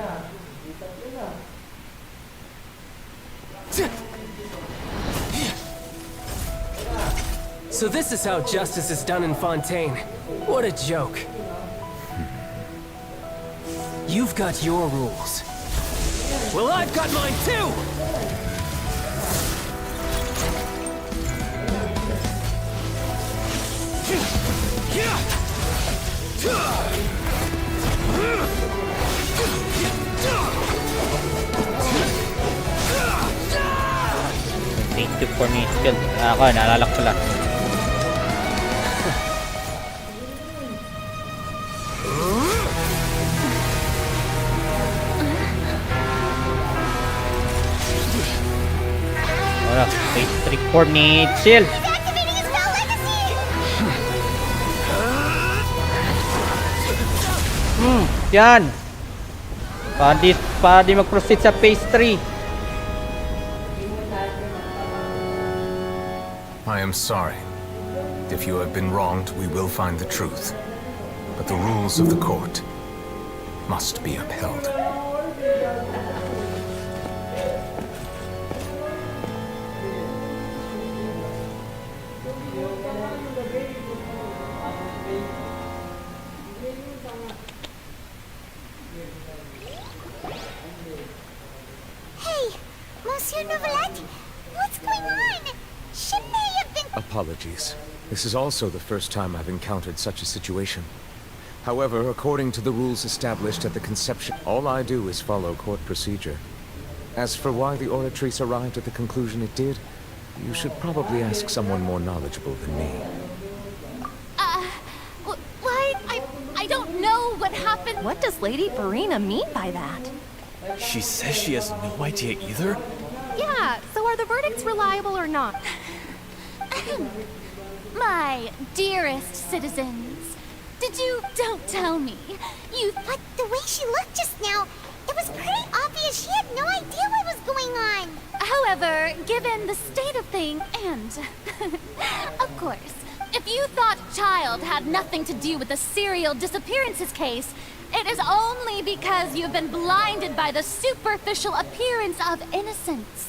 So this is how justice is done in Fontaine. What a joke. You've got your rules. Well, I've got mine too! Thank you for me skill. Ako, naalala ko pala. Wala, phase 3 for me chill. Yan. Pwede mag-proceed sa phase 3. I am sorry. If you have been wronged, we will find the truth. But the rules of the court must be upheld. Apologies. This is also the first time I've encountered such a situation. However, according to the rules established at the conception, all I do is follow court procedure. As for why the Oratrice arrived at the conclusion it did, you should probably ask someone more knowledgeable than me. Why? I don't know what happened. What does Lady Farina mean by that? She says she has no idea either? Yeah, so are the verdicts reliable or not? My dearest citizens, don't tell me. But the way she looked just now, it was pretty obvious she had no idea what was going on. However, given the state of things, and of course, if you thought Child had nothing to do with the serial disappearances case, it is only because you've been blinded by the superficial appearance of innocence.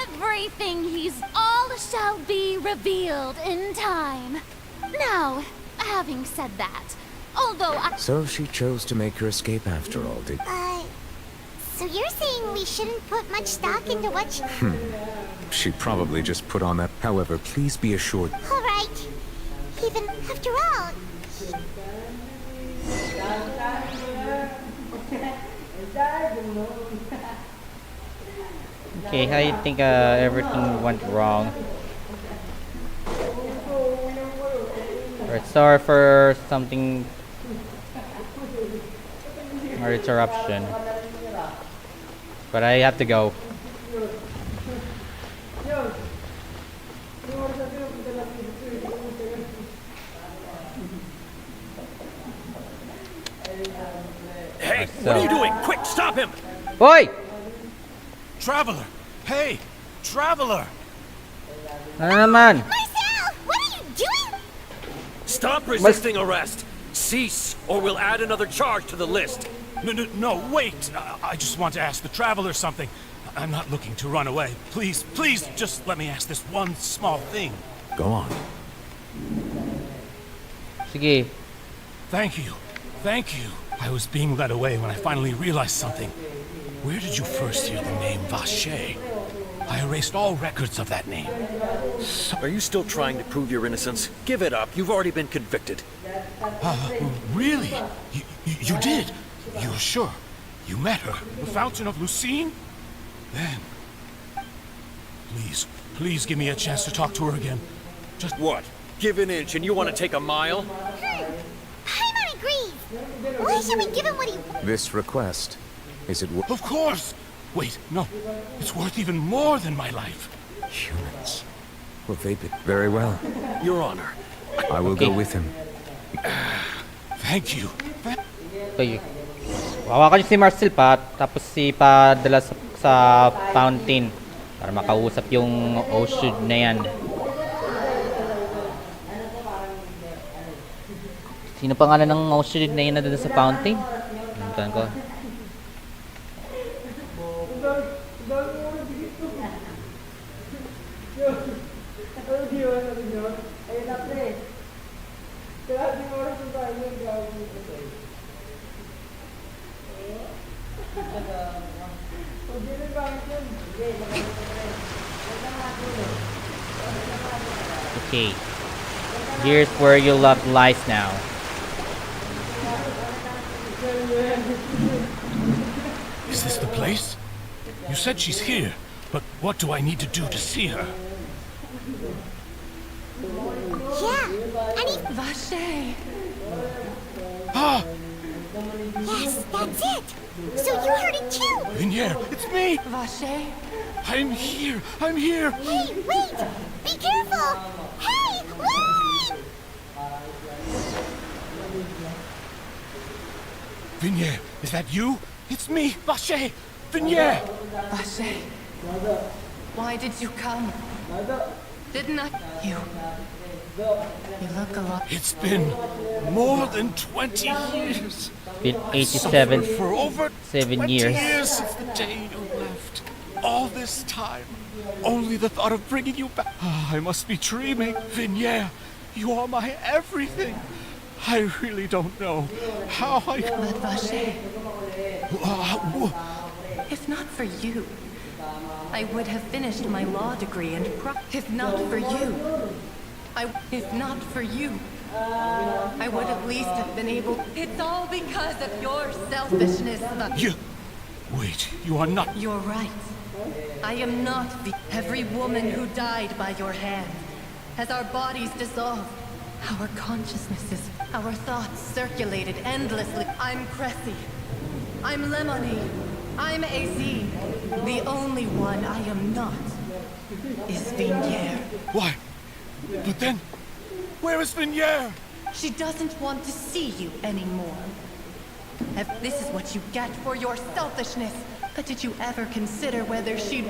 Everything he's all shall be revealed in time. Now, having said that, although So she chose to make her escape after all, did... So you're saying we shouldn't put much stock into what she... She probably just put on that... However, please be assured... All right. Even after all... Okay, I think everything went wrong. Alright, sorry for something or interruption. But I have to go. Hey, what are you doing? Quick, stop him! Oi! Traveler! Hey! Traveler! Ano naman? Marcel! What are you doing? Stop resisting arrest! Cease, or we'll add another charge to the list. No, wait! I just want to ask the Traveler something. I'm not looking to run away. Please, just let me ask this one small thing. Go on. Sige. Thank you. I was being led away when I finally realized something. Where did you first hear the name Vache? I erased all records of that name. Are you still trying to prove your innocence? Give it up. You've already been convicted. Really? You did? You're sure? You met her? The Fountain of Lucine? Then... Please give me a chance to talk to her again. Just what? Give an inch and you want to take a mile? Paimon agrees. Why should we give him what he... This request, is it Of course! Wait, no. It's worth even more than my life. Humans. Will they be... Very well. Your Honor. I will go with him. Thank you. Okay. Hawakan niyo si Marcel pa, tapos si padala sa fountain para makausap yung Oshud na yan. Sino pangalan ng Oshud na yan na doon sa fountain? Nalimutan ko. Okay. Here's where your love lies now. Is this the place? You said she's here, but what do I need to do to see her? Yeah, and he... Vache! Ah! Yes, that's it! So you heard it too! Vinier, it's me! Vache? I'm here! I'm here! Hey, wait! Be careful! Hey, wait! Vinier, is that you? It's me, Vache! Vinier! Vache, why did you come? Didn't I? You look a lot. It's been more than 20 years. Been I've 87 suffered for over 7 20 years. years since the day you left. All this time, only the thought of bringing you back. I must be dreaming. Vinier, you are my everything. I really don't know how I... But Vache, if not for you, I would have finished my law degree and if not for you, if not for you, I would at least have been able... It's all because of your selfishness, You... Wait, you are not... You're right. I am not the... Every woman who died by your hand, as our bodies dissolved, our consciousnesses, our thoughts circulated endlessly. I'm Cressy. I'm Lemonade. I'm AZ. The only one I am not is Vinier. Why? But then, where is Vinier? She doesn't want to see you anymore. This is what you get for your selfishness. But did you ever consider whether she'd...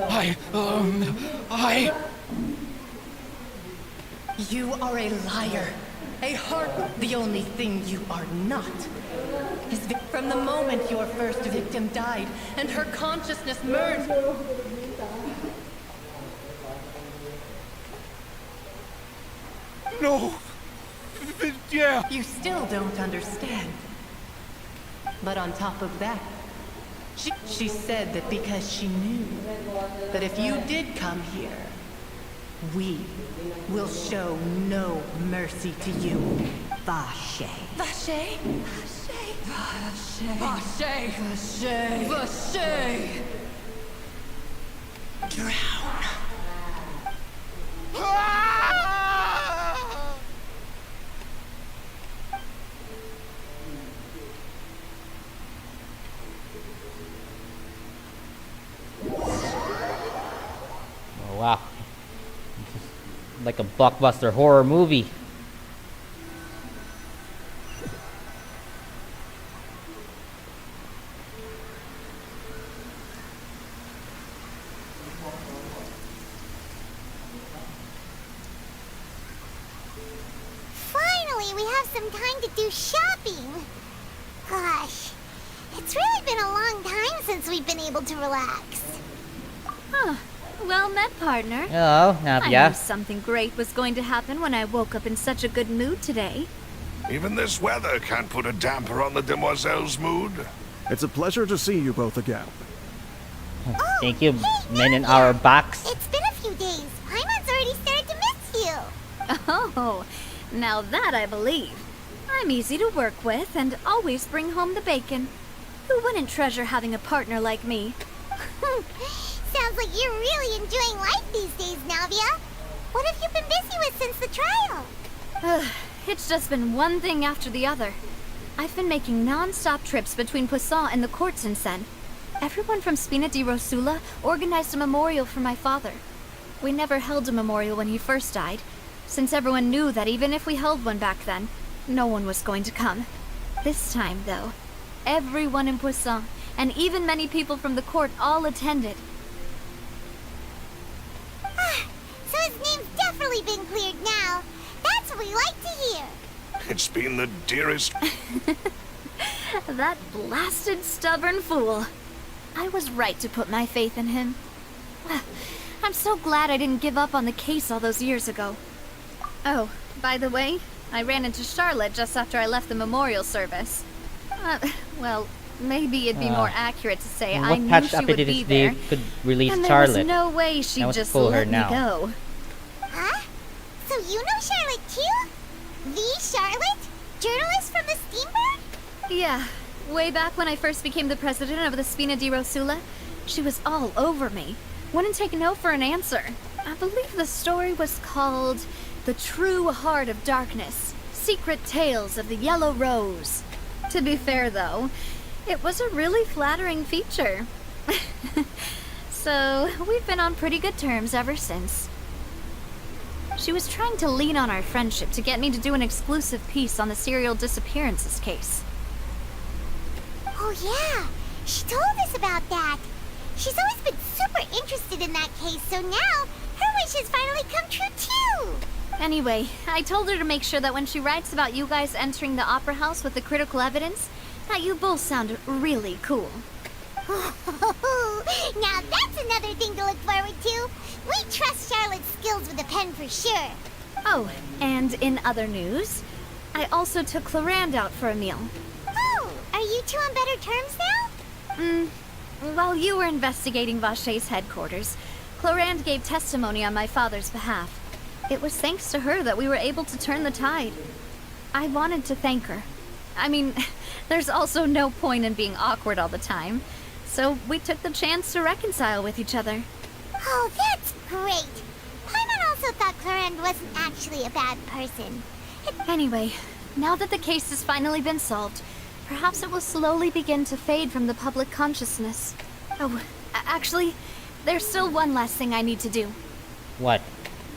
You are a liar. A heart. The only thing you are not is from the moment your first victim died and her consciousness merged. No. Yeah. You still don't understand. But on top of that, she said that because she knew that if you did come here, we will show no mercy to you. Vache. Vache? Vache. Vache. Vache. Vache. Drown. Oh, wow. Like a blockbuster horror movie. Finally, we have some time to do shopping. Gosh, it's really been a long time since we've been able to relax. Huh. Well met, partner. Hello, I Navia. knew something great was going to happen when I woke up in such a good mood today. Even this weather can't put a damper on the demoiselle's mood. It's a pleasure to see you both again. Thank you, men in our backs. It's been a few days. Paimon's already started to miss you. Oh, now that I believe. I'm easy to work with and always bring home the bacon. Who wouldn't treasure having a partner like me? Sounds like you're really enjoying life these days, Navia. What have you been busy with since the trial? It's just been one thing after the other. I've been making non-stop trips between Poisson and the courts in Sen. Everyone from Spina di Rosula organized a memorial for my father. We never held a memorial when he first died, since everyone knew that even if we held one back then, no one was going to come. This time, though, everyone in Poisson, and even many people from the court, all attended. So his name's definitely been cleared now. That's what we like to hear. It's been the dearest... That blasted stubborn fool. I was right to put my faith in him. I'm so glad I didn't give up on the case all those years ago. Oh, by the way, I ran into Charlotte just after I left the memorial service. Well, maybe it'd be more accurate to say I What knew patched she would be abilities there. they could release And there Charlotte? was no way I she'd want to just pull her let me now. go. Huh? So you know Charlotte too? The Charlotte? Journalist from the Steambird? Yeah, way back when I first became the president of the Spina di Rosula, she was all over me. Wouldn't take no for an answer. I believe the story was called The True Heart of Darkness, Secret Tales of the Yellow Rose. To be fair though, it was a really flattering feature. So, we've been on pretty good terms ever since. She was trying to lean on our friendship to get me to do an exclusive piece on the serial disappearances case. Oh yeah, she told us about that. She's always been super interested in that case, so now her wish has finally come true too. Anyway, I told her to make sure that when she writes about you guys entering the opera house with the critical evidence, that you both sound really cool. Now that's another thing to look forward to. We trust Charlotte's skills with a pen for sure. Oh, and in other news, I also took Clarand out for a meal. Oh, are you two on better terms now? While you were investigating Vache's headquarters, Clarand gave testimony on my father's behalf. It was thanks to her that we were able to turn the tide. I wanted to thank her. I mean, there's also no point in being awkward all the time. So we took the chance to reconcile with each other. Oh, that's great. Paimon also thought Clarand wasn't actually a bad person. Anyway, now that the case has finally been solved, perhaps it will slowly begin to fade from the public consciousness. Oh, actually, there's still one last thing I need to do. What?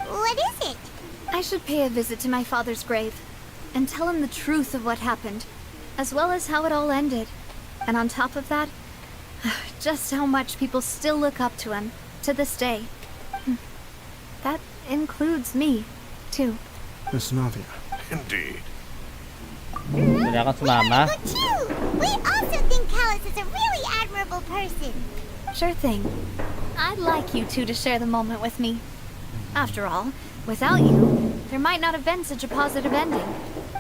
What is it? I should pay a visit to my father's grave and tell him the truth of what happened, as well as how it all ended. And on top of that, just how much people still look up to him to this day. That includes me, too. Miss Navia. Indeed. Wala kang sumama? Good too. We also think Callus is a really admirable person. Sure thing. I'd like you two to share the moment with me. After all, without you, there might not have been such a positive ending.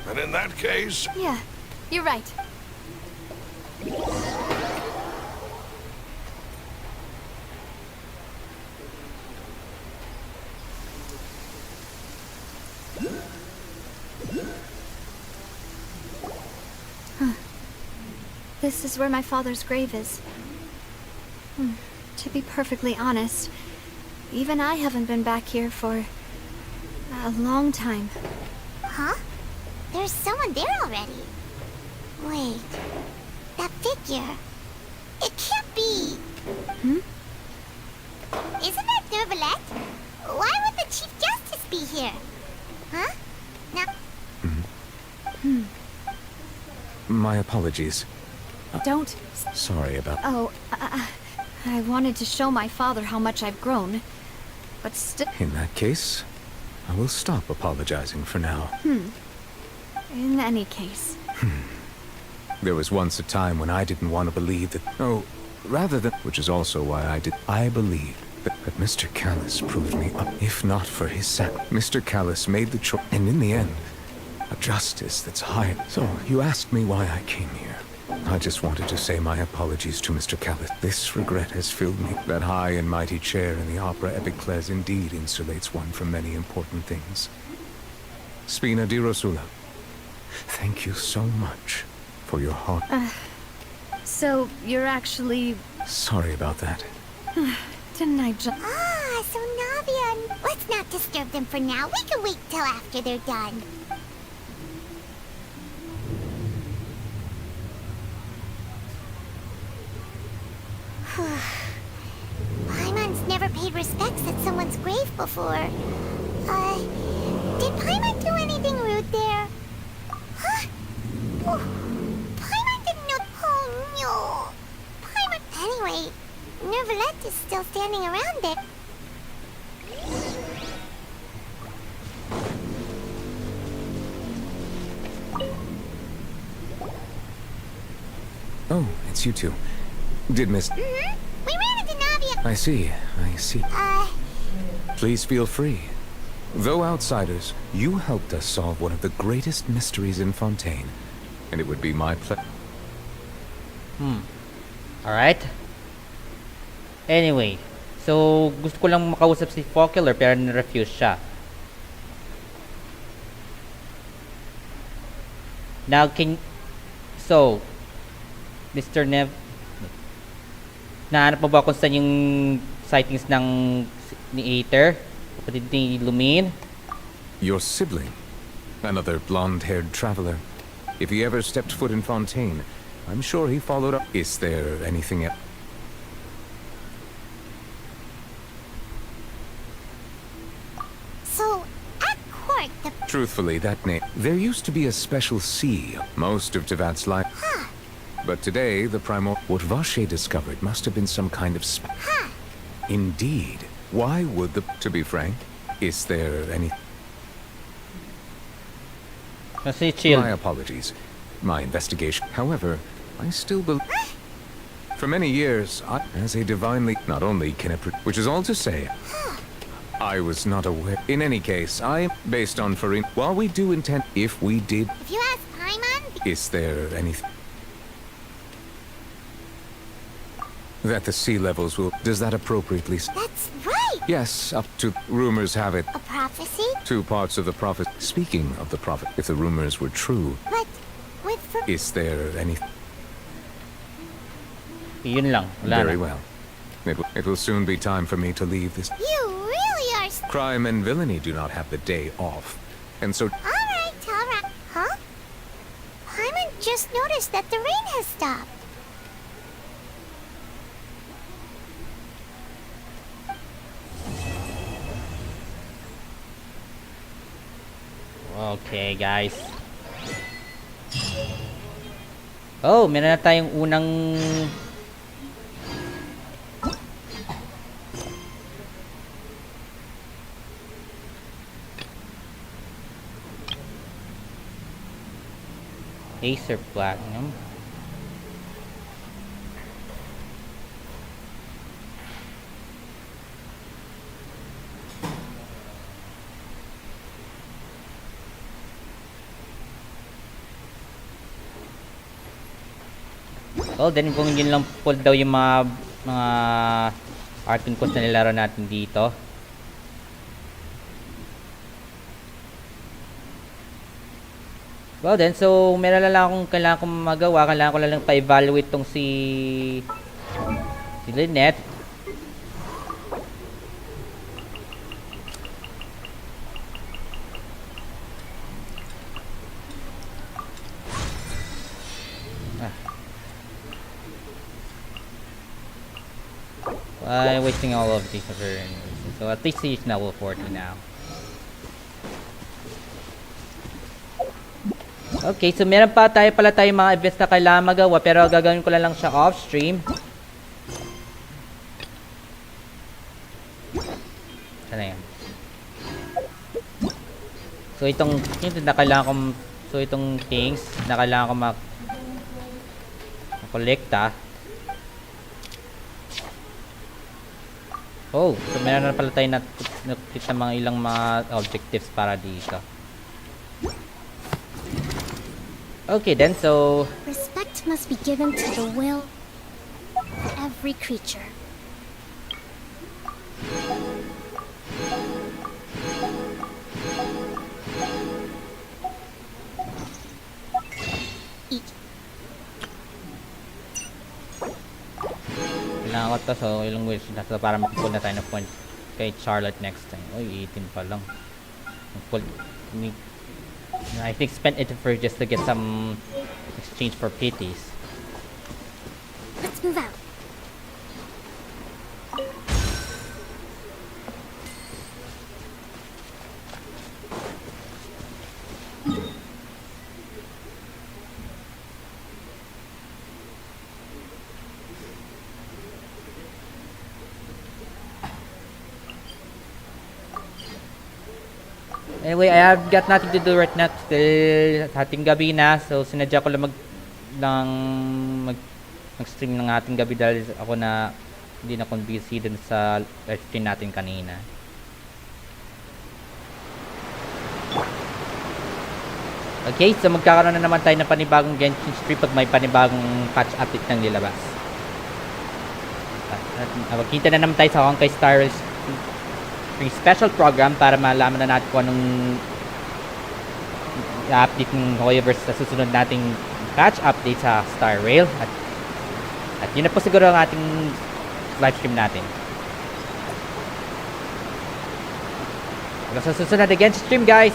And in that case... Yeah, you're right. This is where my father's grave is. To be perfectly honest, even I haven't been back here for a long time. Huh? There's someone there already. Wait, that figure. It can't be. Isn't that Dervalette? Why would the Chief Justice be here? Huh? Now... My apologies. Don't. Sorry about... Oh, I wanted to show my father how much I've grown, but still... In that case, I will stop apologizing for now. In any case. There was once a time when I didn't want to believe that... Oh, rather than... Which is also why I believed that Mr. Callus proved me up. If not for his Mr. Callus made the choice, and in the end, a justice that's higher. So, you asked me why I came here. I just wanted to say my apologies to Mr. Callus. This regret has filled me. That high and mighty chair in the Opera Epiclese indeed insulates one from many important things. Spina di Rosula, thank you so much for your heart. So, you're actually... Sorry about that. Didn't I just... Ah, so Navia... Let's not disturb them for now. We can wait till after they're done. Paimon's never paid respects at someone's grave before. Did Paimon do anything rude there? Huh? Oh, Paimon didn't know... Oh, no. Paimon... Anyway, Nervalette is still standing around there. Oh, it's you two. Did Miss... We ran into Navia... I see. Please feel free. Though outsiders, you helped us solve one of the greatest mysteries in Fontaine, and it would be my pleasure. Alright. Anyway. So, gusto ko lang makausap si FOCALOR pero na-refuse siya. Now, So, Mr. Nev... Nahanap mo ba kung saan yung sightings ni Aether? Kapatid ni Lumine? Your sibling. Another blonde-haired traveler. If he ever stepped foot in Fontaine, I'm sure he followed up. Is there anything else? So, at court, the... Truthfully, that name... There used to be a special sea most of Tevat's life. Huh. But today, the What Vache discovered must have been some kind of Huh. Indeed. Why would the... To be frank, is there any... My apologies. My investigation. However, I still believe... For many years, as a divinely... Not only can it... Which is all to say... I was not aware. In any case, based on Farin... While we do intend... If we did... If you ask Paimon... Is there anything... That the sea levels will... Does that appropriately... That's right! Yes, up to... Rumors have it. A prophecy? 2 parts of the prophet... Speaking of the prophet, if the rumors were true... But... with... Is there any... Yun lang. Very well. It will soon be time for me to leave this... You really are... Crime and villainy do not have the day off. And so... Alright. Huh? Paimon just noticed that the rain has stopped. Okay, guys. Oh, meron na tayong unang... Acer Platinum. Well, then kung yun lang po daw yung mga art and cost na nilaro natin dito. Well then, so meron lang akong kailangan kong magawa. Kailangan ko lang pa-evaluate tong si Lynette. I'm wasting all of these for her. So at least he's level 40 now. Okay, so meron pa pala tayo mga events na kailangan magawa pero gagawin ko lang siya off stream. Sana yan. So itong na kailangan ko, so itong things na kailangan ko makolekta. Oh, so meron na pala tayo na mga ilang mga objectives para dito. Okay then, so... Respect must be given to the will of every creature. Kailangan ko to, so ilang wish na to para makapull na tayo ng point kay Charlotte next time. Uy, 18 pa lang. I think spend it for just to get some exchange for pities. Let's move out. Anyway, I have got nothing to do right now. Still, hating gabi na. So, sinadya ko lang mag-stream ng ating gabi dahil ako na hindi na akong busy dun sa live stream natin kanina. Okay, so magkakaroon na naman tayo ng panibagong Genshin stream pag may panibagong patch update ng nilabas. At magkita na naman tayo sa Honkai Star Rail free special program para malaman na natin kung anong update ng Hoyoverse sa susunod nating patch update sa Star Rail. At yun na po siguro ang ating live stream natin. Hanggang sa susunod na Genshin stream, guys!